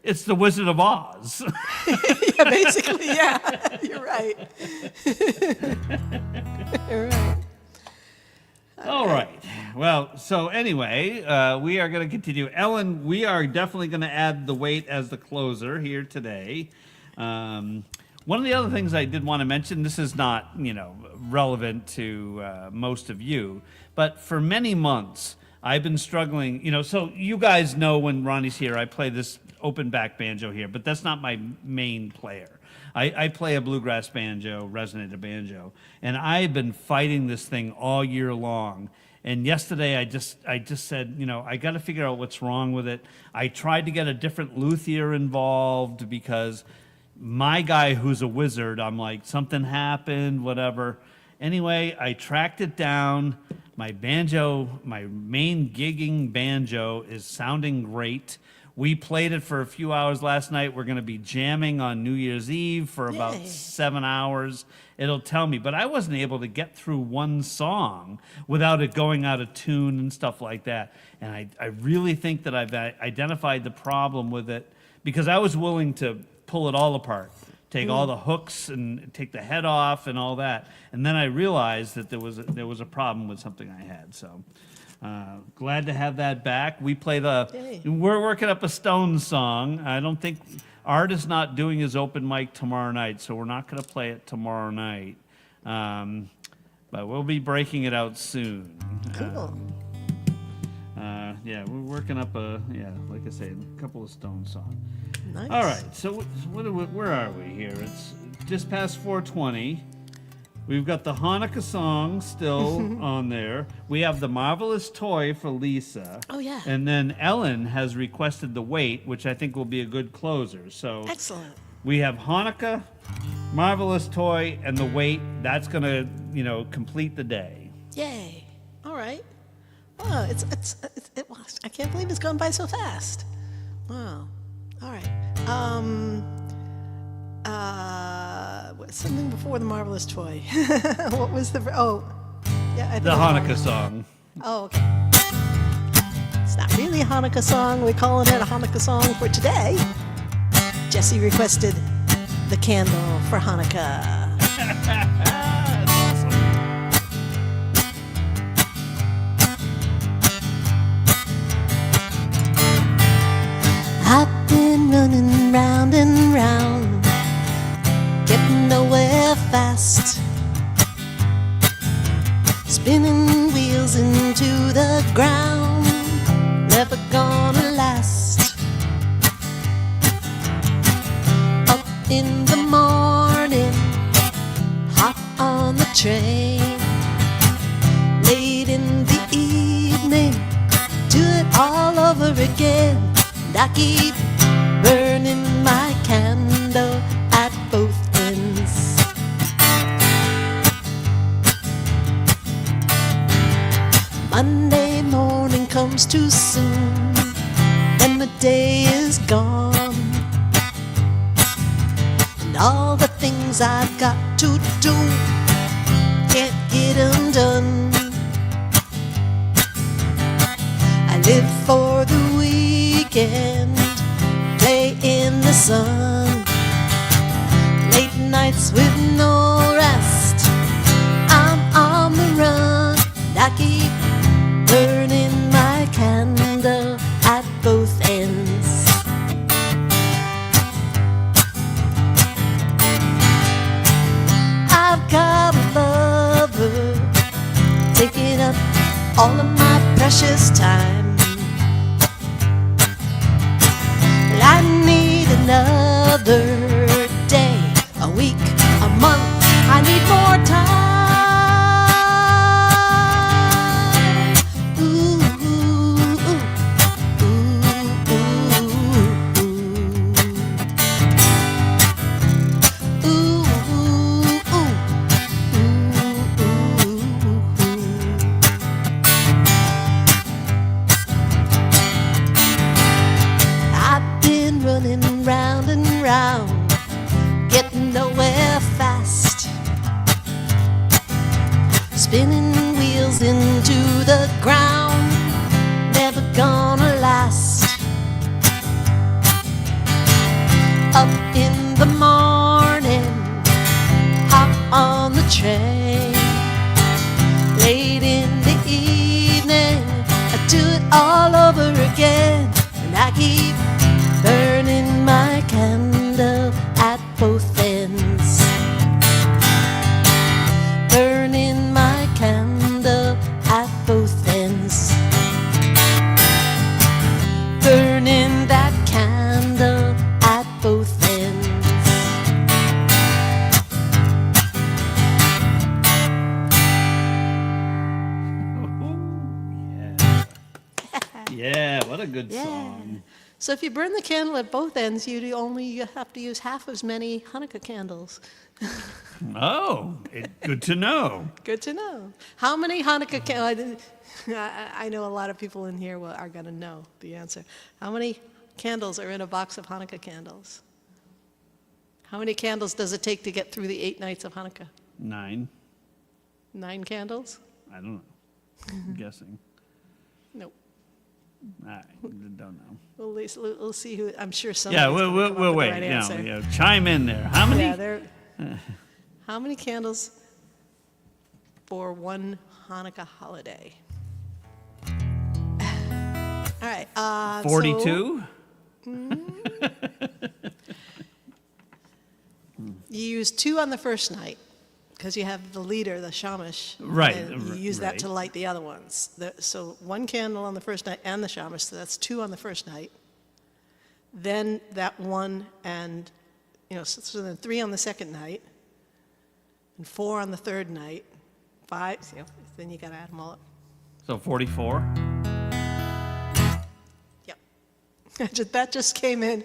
it's the Wizard of Oz. Yeah, basically, yeah. You're right. You're right. All right. Well, so anyway, we are going to continue. Ellen, we are definitely going to add the wait as the closer here today. One of the other things I did want to mention, this is not, relevant to most of you, but for many months, I've been struggling, so you guys know when Ronnie's here, I play this open back banjo here, but that's not my main player. I play a bluegrass banjo, resonator banjo, and I've been fighting this thing all year long. And yesterday I just said, I got to figure out what's wrong with it. I tried to get a different luthier involved because my guy who's a wizard, I'm like, something happened, whatever. Anyway, I tracked it down. My banjo, my main gigging banjo is sounding great. We played it for a few hours last night. We're going to be jamming on New Year's Eve for about Yay. 7 hours. It'll tell me, but I wasn't able to get through one song without it going out of tune and stuff like that. And I really think that I've identified the problem with it because I was willing to pull it all apart. Take all the hooks and take the head off and all that. And then I realized that there was a problem with something I had. So glad to have that back. We play Yay. we're working up a Stones song. I don't think Art is not doing his open mic tomorrow night, so we're not going to play it tomorrow night. But we'll be breaking it out soon. Cool. Yeah, we're working up like I say, a couple of Stones songs. Nice. All right, so where are we here? It's just past 4:20. We've got the Hanukkah song still on there. We have the Marvelous Toy for Lisa. Oh, yeah. And then Ellen has requested the Wait, which I think will be a good closer. So Excellent. we have Hanukkah, Marvelous Toy, and the Wait. That's going to, complete the day. Yay. All right. Wow, it was. I can't believe it's gone by so fast. Wow. All right. Something before the Marvelous Toy. What was the? Oh, yeah. I think The it was Hanukkah song. Oh, okay. It's not really a Hanukkah song. We're calling it a Hanukkah song for today. Jesse requested the candle for Hanukkah. That's awesome. I've been running round and round, getting nowhere fast, spinning wheels into the ground, never gonna last. Up in the morning, hop on the train, late in the evening, do it all over again. And I keep burning my candle at both ends. comes too soon, then the day is gone, and all the things I've got to do can't get undone. I live for the weekend, play in the sun, late nights with no rest, I'm on the run, and I keep burning my candle at both ends. I've got a lover taking up all of my precious time, but I need another day, a week, a month, I need more time. Ooh, ooh, ooh, ooh, ooh, ooh, I've been running round and round, getting nowhere fast, spinning wheels into the ground, never gonna last. Up in the morning, hop on the train, late in the evening, I do it all over again, and I keep burning my candle at both ends, burning my candle at both ends, burning that candle at both ends. Yeah, what a good Yeah. song. So if you burn the candle at both ends, you only have to use half as many Hanukkah candles. Oh, good to know. Good to know. How many Hanukkah candles? I know a lot of people in here are going to know the answer. How many candles are in a box of Hanukkah candles? How many candles does it take to get through the 8 nights of Hanukkah? 9. 9 candles? I don't know. I'm guessing. Nope. I don't know. We'll see who. I'm sure some. Yeah, we'll wait. Right Chime in there. How many? Yeah, how many candles for one Hanukkah holiday? All right. 42? You use 2 on the first night because you have the leader, the shamash. Right, And you use that to right. light the other ones. So 1 candle on the first night and the shamash, so that's 2 on the first night. Then that 1 and, so then 3 on the second night, and 4 on the third night, 5, then you got to add them all up. So 44? Yep. That just came in.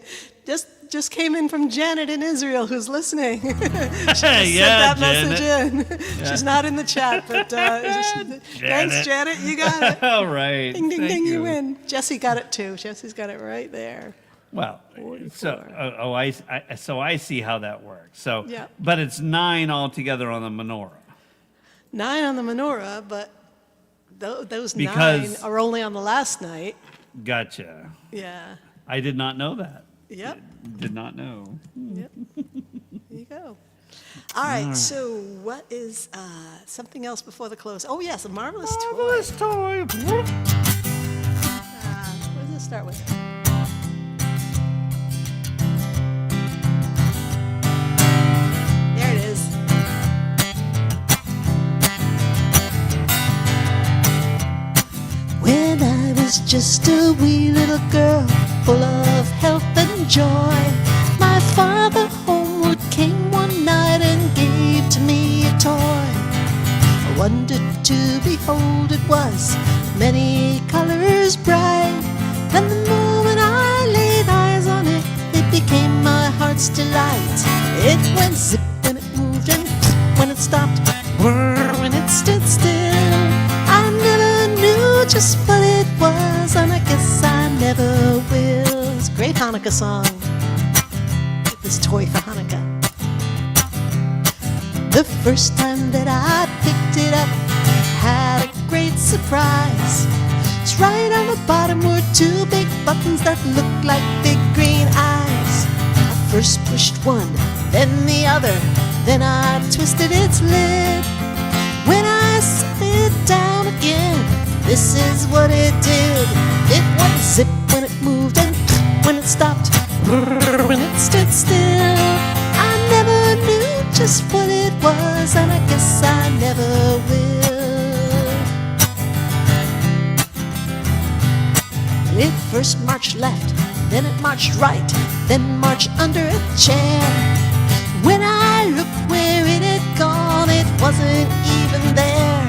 Just came in from Janet in Israel, who's listening. She just sent that message in. She's not in the chat, but thanks, Janet. You got it. All right. Ding, ding, Thank ding, you win. Jesse got it too. Jesse's got it right there. Well, 44. so I see how that works. So, Yeah. but it's 9 altogether on the menorah. 9 on the menorah, but those 9 Because- are only on the last night. Gotcha. Yeah. I did not know that. Yep. Did not know. Yep. There you go. All right. So what is something else before the close? Oh, yes, a marvelous toy. Marvelous toy. What does it start with? There it is. When I was just a wee little girl, full of health and joy, my father homeward came one night and gave to me a toy. I wondered to behold it was many colors bright, and the moment I laid eyes on it, it became my heart's delight. It went zip when it moved and zip when it stopped, whir when it stood still. I never knew just what it was never will. It's a great Hanukkah song. Get this toy for Hanukkah. The first time that I picked it up, had a great surprise. It's right on the bottom were two big buttons that looked like big green eyes. I first pushed one, then the other, then I twisted its lid. When I set it down again, this is what it did. It went zip when it moved and when it stopped, when it stood still. I never knew just what it was, and I guess I never will. It first marched left, then it marched right, then marched under a chair. When I looked where it had gone, it wasn't even there.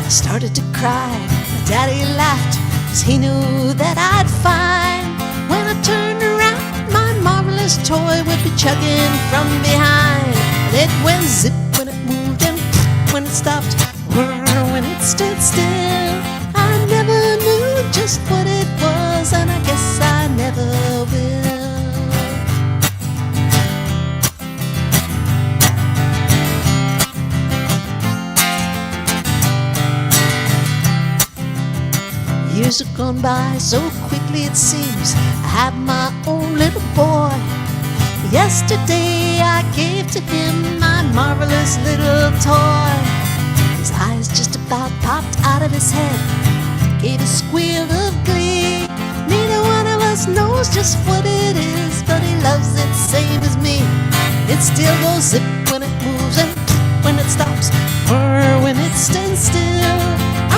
I started to cry, my daddy laughed, 'cause he knew that I'd find. When I turned around, my marvelous toy would be chugging from behind. And it went zip when it moved and when it stopped, when it stood still. I never knew just what it was, and I guess I never will. Years have gone by so quickly it seems. I have my own little boy. Yesterday I gave to him my marvelous little toy. His eyes just about popped out of his head, gave a squeal of glee. Neither one of us knows just what it is, but he loves it same as me. It still goes zip when it moves and when it stops, or when it stands still.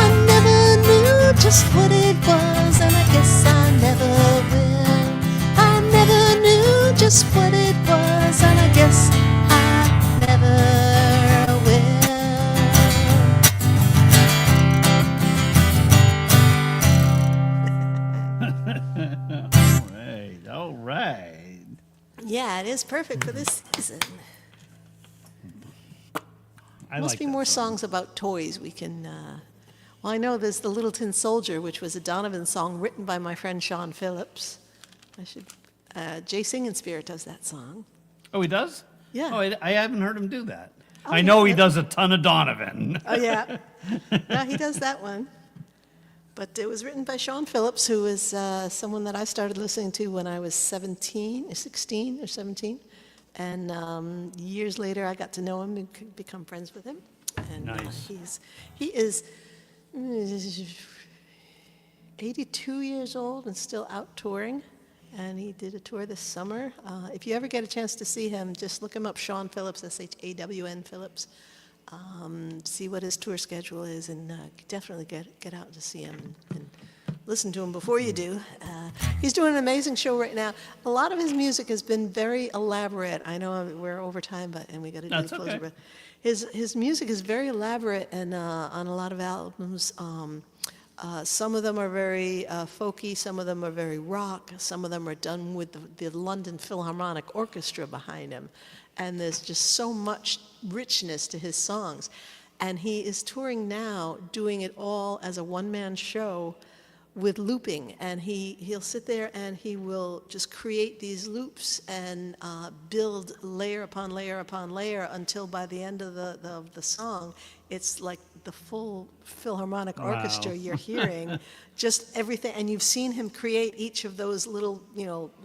I never knew just what it was, and I guess I never will. I never knew just what it was, and I guess I never will. All right. Yeah, it is perfect for this season. I Must like be that more song. songs about toys we can. Well, I know there's the Little Tin Soldier, which was a Donovan song written by my friend Sean Phillips. I should. Jay Singing Spirit does that song. Oh, he does? Yeah. Oh, I haven't heard him do that. Oh, I know yeah, he does a ton of Donovan. Oh yeah, yeah, he does that one. But it was written by Sean Phillips, who is someone that I started listening to when I was 16 or 17. And years later, I got to know him and become friends with him. And Nice. he is 82 years old and still out touring. And he did a tour this summer. If you ever get a chance to see him, just look him up, Sean Phillips, S-H-A-W-N Phillips. See what his tour schedule is, and definitely get out to see him and listen to him before you do. He's doing an amazing show right now. A lot of his music has been very elaborate. I know we're over time, and we got to do That's the closer. okay. But his music is very elaborate, and on a lot of albums. Some of them are very folky, some of them are very rock, some of them are done with the London Philharmonic Orchestra behind him. And there's just so much richness to his songs. And he is touring now, doing it all as a one-man show with looping. And he'll sit there and he will just create these loops and build layer upon layer upon layer until by the end of the song, it's like the full Philharmonic Wow. Orchestra you're hearing, just everything. And you've seen him create each of those little,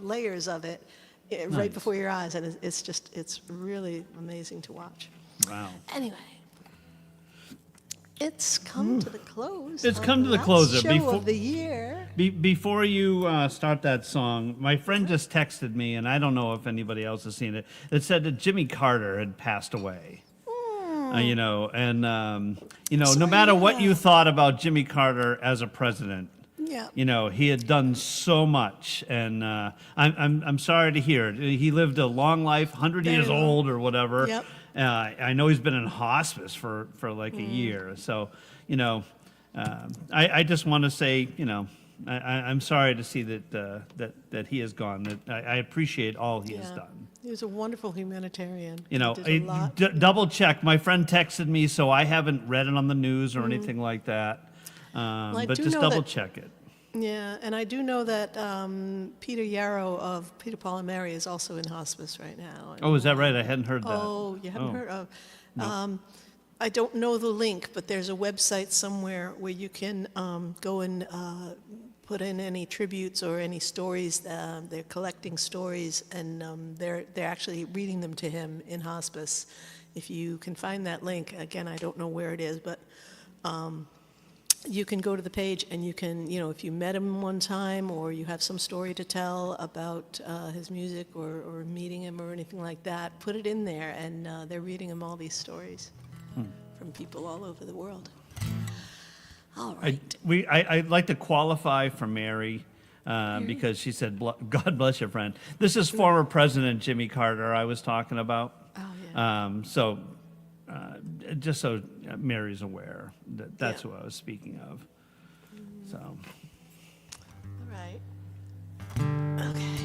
layers of it right Nice. before your eyes. And it's really amazing to watch. Wow. Anyway, it's come to the close. It's on come to the last closer. show Before- of the year. Before you start that song, my friend just texted me, and I don't know if anybody else has seen it. It said that Jimmy Carter had passed away. No matter what you thought about Jimmy Carter as a president, Yeah. he had done so much, and I'm sorry to hear it. He lived a long life, 100 Very years long. old or whatever. Yep. I know he's been in hospice for like a year. So, I just want to say, I'm sorry to see that he is gone. That I appreciate all he has Yeah. done. He was a wonderful humanitarian. He did a lot. double check. My friend texted me, so I haven't read it on the news or anything like that. I But do just know double that- check it. Yeah, and I do know that Peter Yarrow of Peter, Paul and Mary is also in hospice right now. Oh, is that right? I hadn't heard that. Oh, you haven't Oh. heard of? I don't know the link, but there's a website somewhere where you can go and put in any tributes or any stories. They're collecting stories, and they're actually reading them to him in hospice. If you can find that link, again, I don't know where it is, but you can go to the page and you can, if you met him one time or you have some story to tell about his music or meeting him or anything like that, put it in there, and they're reading him all these stories from people all over the world. All right. I'd like to qualify for Mary because she said, God bless your friend. This is former President Jimmy Carter I was talking about. Oh, yeah. Just so Mary's aware that that's Yeah. who I was speaking of. So, All right. Okay.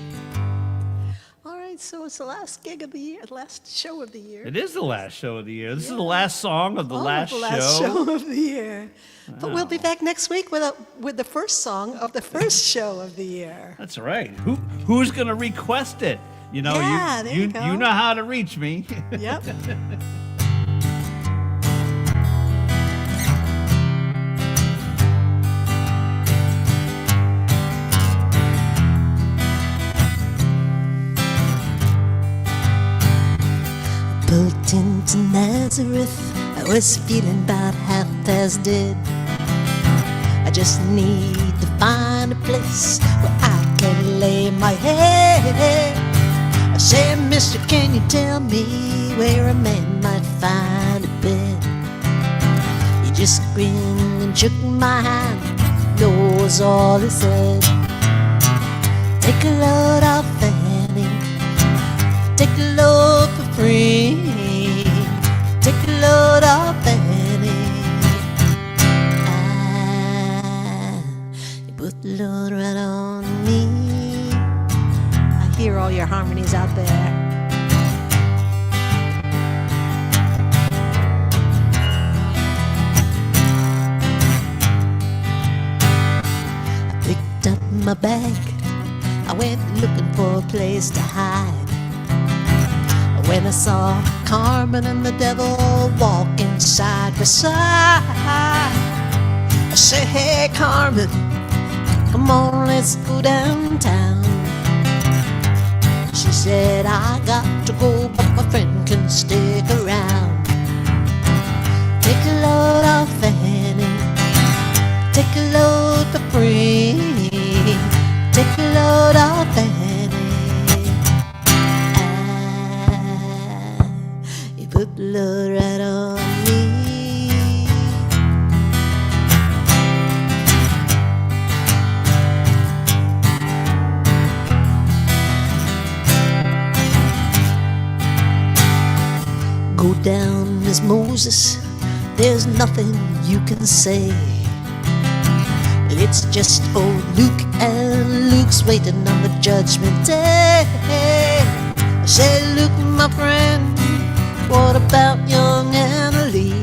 All right, so it's the last gig of the year, the last show of the year. it is the last show of the year. This is the last song of the last the last show. show of the year. But we'll be back next week with the first song of the first show of the year. That's right. Who's going to request it? Yeah, there you go. You know how to reach me. Yep. Pulled into Nazareth, I was feeling about half as dead. I just need to find a place where I can lay my head. I said, mister, can you tell me where a man might find a bed? He just grinned and shook my hand, knows all he said. Take a load off Annie, take a load for free. Take a load off Annie. You put the load right on me. I hear all your harmonies out there. I picked up my bag. I went looking for a place to hide. When I saw Carmen and the devil walking side by side, I said, hey Carmen, come on, let's go downtown. She said, I got to go, but my friend can stick around. Take a load off Annie, take a load for free. Take a load off Annie. Put blood right on me. Go down, Miss Moses, there's nothing you can say. It's just old Luke, and Luke's waiting on the judgment day. I said, Luke, my friend, what about young Annalie?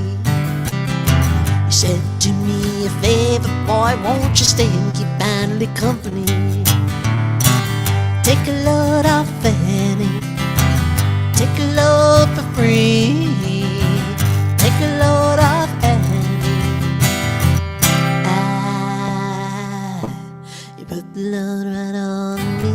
He said, do me a favor, boy, won't you stay and keep Annalie company? Take a load off Annie, take a load for free. Take a load off Annie. You put the load right on me.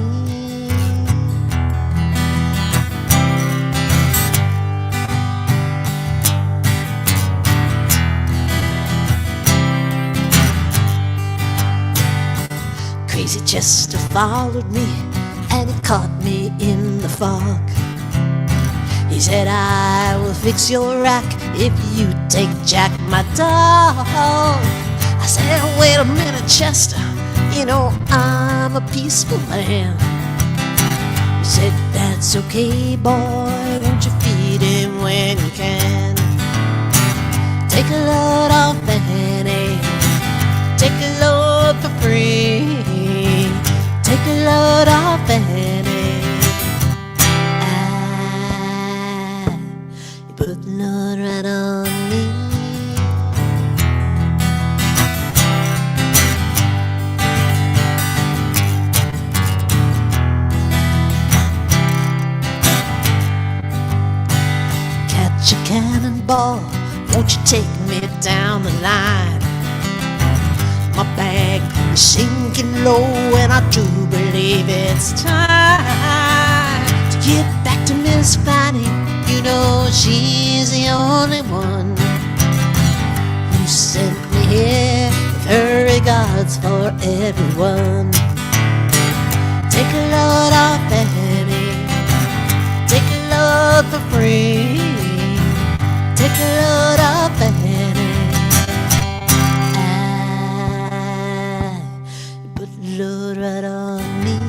Crazy Chester followed me, and he caught me in the fog. He said, I will fix your rack if you take Jack, my dog. I said, wait a minute, Chester, you know I'm a peaceful man. He said, that's okay, boy, won't you feed him when you can? Take a load off Annie, take a load for free. Take a load off Annie. You put the load right on me. cannonball, won't you take me down the line? My bag is sinking low, and I do believe it's time to get back to Miss Fanny. You know she's the only one who sent me here with her regards for everyone. Take a load off Annie, take a load for free, take a load off Annie. Put a load right on me.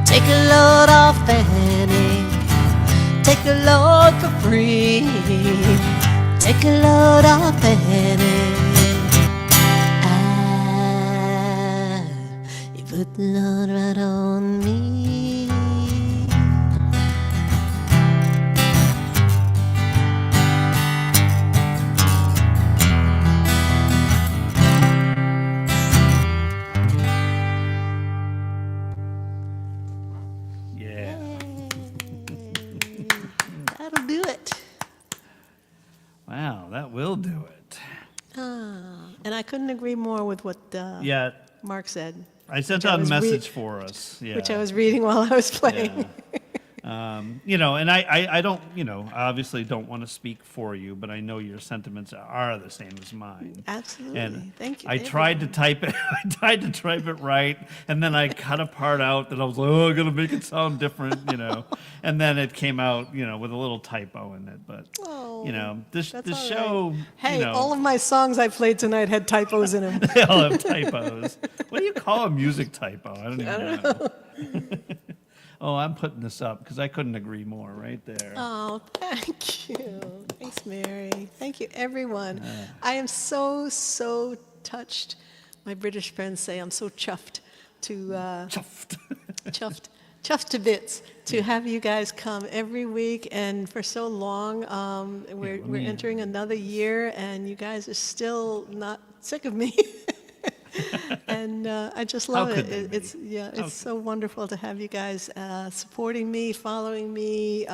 Take a load off Annie, take a load for free, take a load off Annie. You put the load right on me. Yeah. That'll do it. Wow, that will do it. And I couldn't agree more with what Yeah, Mark said, I sent Which I out a was message for us. Yeah. which I was reading while I was playing. Yeah. You know, and I don't, you know, I obviously don't want to speak for you, but I know your sentiments are the same as mine. Absolutely. And Thank you. I tried to type it. I tried to type it right, and then I cut a part out that I was like, "Oh, I'm gonna make it sound different," you know. And then it came out, you know, with a little typo in it. But you know, That's the all right. show. Hey, you know, all of my songs I played tonight had typos in them. they all have typos. What do you call a music typo? I don't even know. Oh, I'm putting this up because I couldn't agree more right there. Oh, thank you. Thanks, Mary. Thank you, everyone. I am so, so touched. My British friends say I'm so chuffed to Chuffed. chuffed to bits to have you guys come every week, and for so long. We're entering another year, and you guys are still not sick of me. And I just love could it. they It's be? it's so wonderful to have you guys supporting me, following me,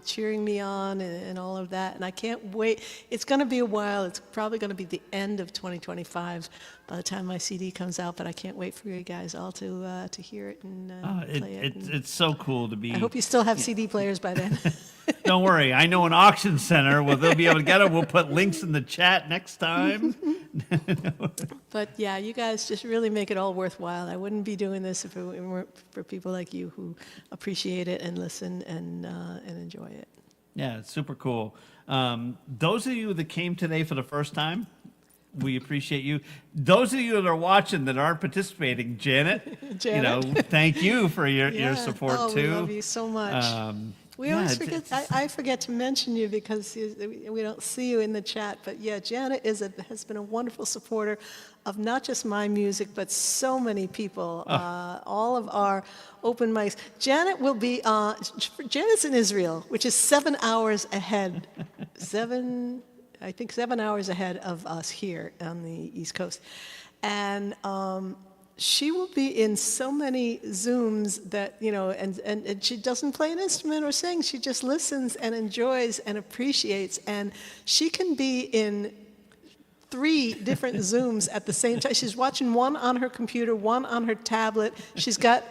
cheering me on, and all of that. And I can't wait. It's going to be a while. It's probably going to be the end of 2025 by the time my CD comes out. But I can't wait for you guys all to hear it and play it. It's so cool to be. I hope you still have CD players by then. Don't worry, I know an auction center where they'll be able to get it. We'll put links in the chat next time. But yeah, you guys just really make it all worthwhile. I wouldn't be doing this if it weren't for people like you who appreciate it and listen and enjoy it. Yeah, it's super cool. Those of you that came today for the first time, we appreciate you. Those of you that are watching that aren't participating, Janet, you know, thank you for your support oh, too. We love you so much. We always forget. I forget to mention you because we don't see you in the chat. But yeah, Janet has been a wonderful supporter of not just my music, but so many people. All of our open mics. Janet will be. Janet's in Israel, which is 7 hours ahead. 7 hours ahead of us here on the East Coast, and. She will be in so many Zooms that, you know, and she doesn't play an instrument or sing. She just listens and enjoys and appreciates. And she can be in 3 different Zooms at the same time. She's watching one on her computer, one on her tablet. She's got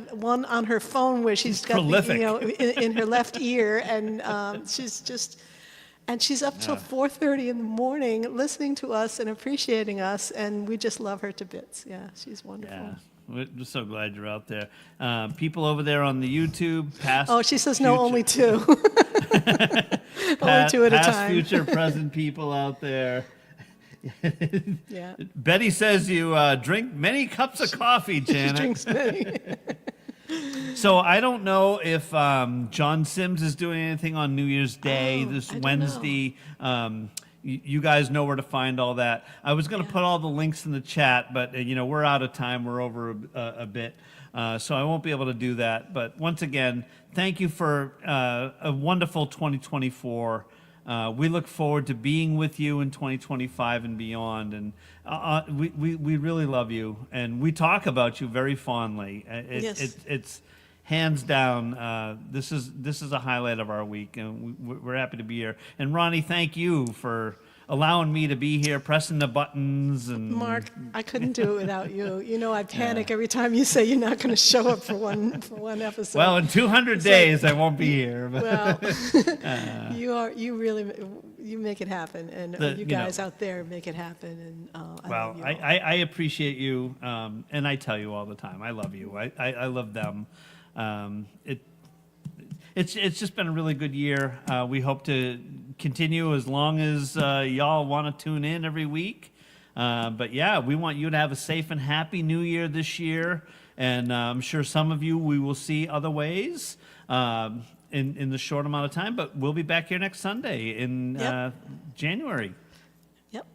one on her phone where she's got, prolific. you know, in her left ear. And she's just... And she's up till 4:30 in the morning listening to us and appreciating us, and we just love her to bits. Yeah, she's wonderful. Yeah, we're so glad you're out there. People over there on the YouTube, past. Oh, she says future, no, only 2. Only 2 at a past, time. future, present people out there. Yeah. Betty says you drink many cups of coffee, Janet. Drinks many. So I don't know if John Sims is doing anything on New Year's Day this I don't Wednesday. You guys know where to find all that. I was going to put all the links in the chat, but you know we're out of time. We're over a bit, so I won't be able to do that. But once again, thank you for a wonderful 2024. we look forward to being with you in 2025 and beyond. And we really love you, and we talk about you very fondly. Yes. It's hands down. This is a highlight of our week, and we're happy to be here. And Ronnee, thank you for allowing me to be here, pressing the buttons. And Mark, I couldn't do it without you. You know, I panic every time you say you're not going to show up for one episode. Well, in 200 days, I won't be here. But Well, you really make it happen, and you guys out there make it happen. And I love you all. I appreciate you, and I tell you all the time, I love you. I love them. It's just been a really good year. We hope to continue as long as y'all want to tune in every week. But yeah, we want you to have a safe and happy New Year this year. And I'm sure some of you we will see other ways in the short amount of time. But we'll be back here next Sunday in January. Yep.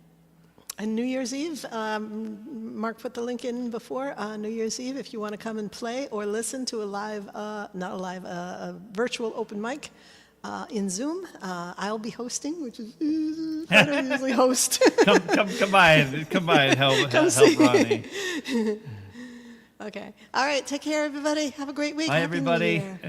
And New Year's Eve, Mark put the link in before, New Year's Eve, if you want to come and play or listen to a virtual open mic in Zoom. I'll be hosting, which is, I don't usually host. Come by and help Ronnee. Okay. All right. Take care, everybody. Have a great week. Bye, Happy New everybody. Year.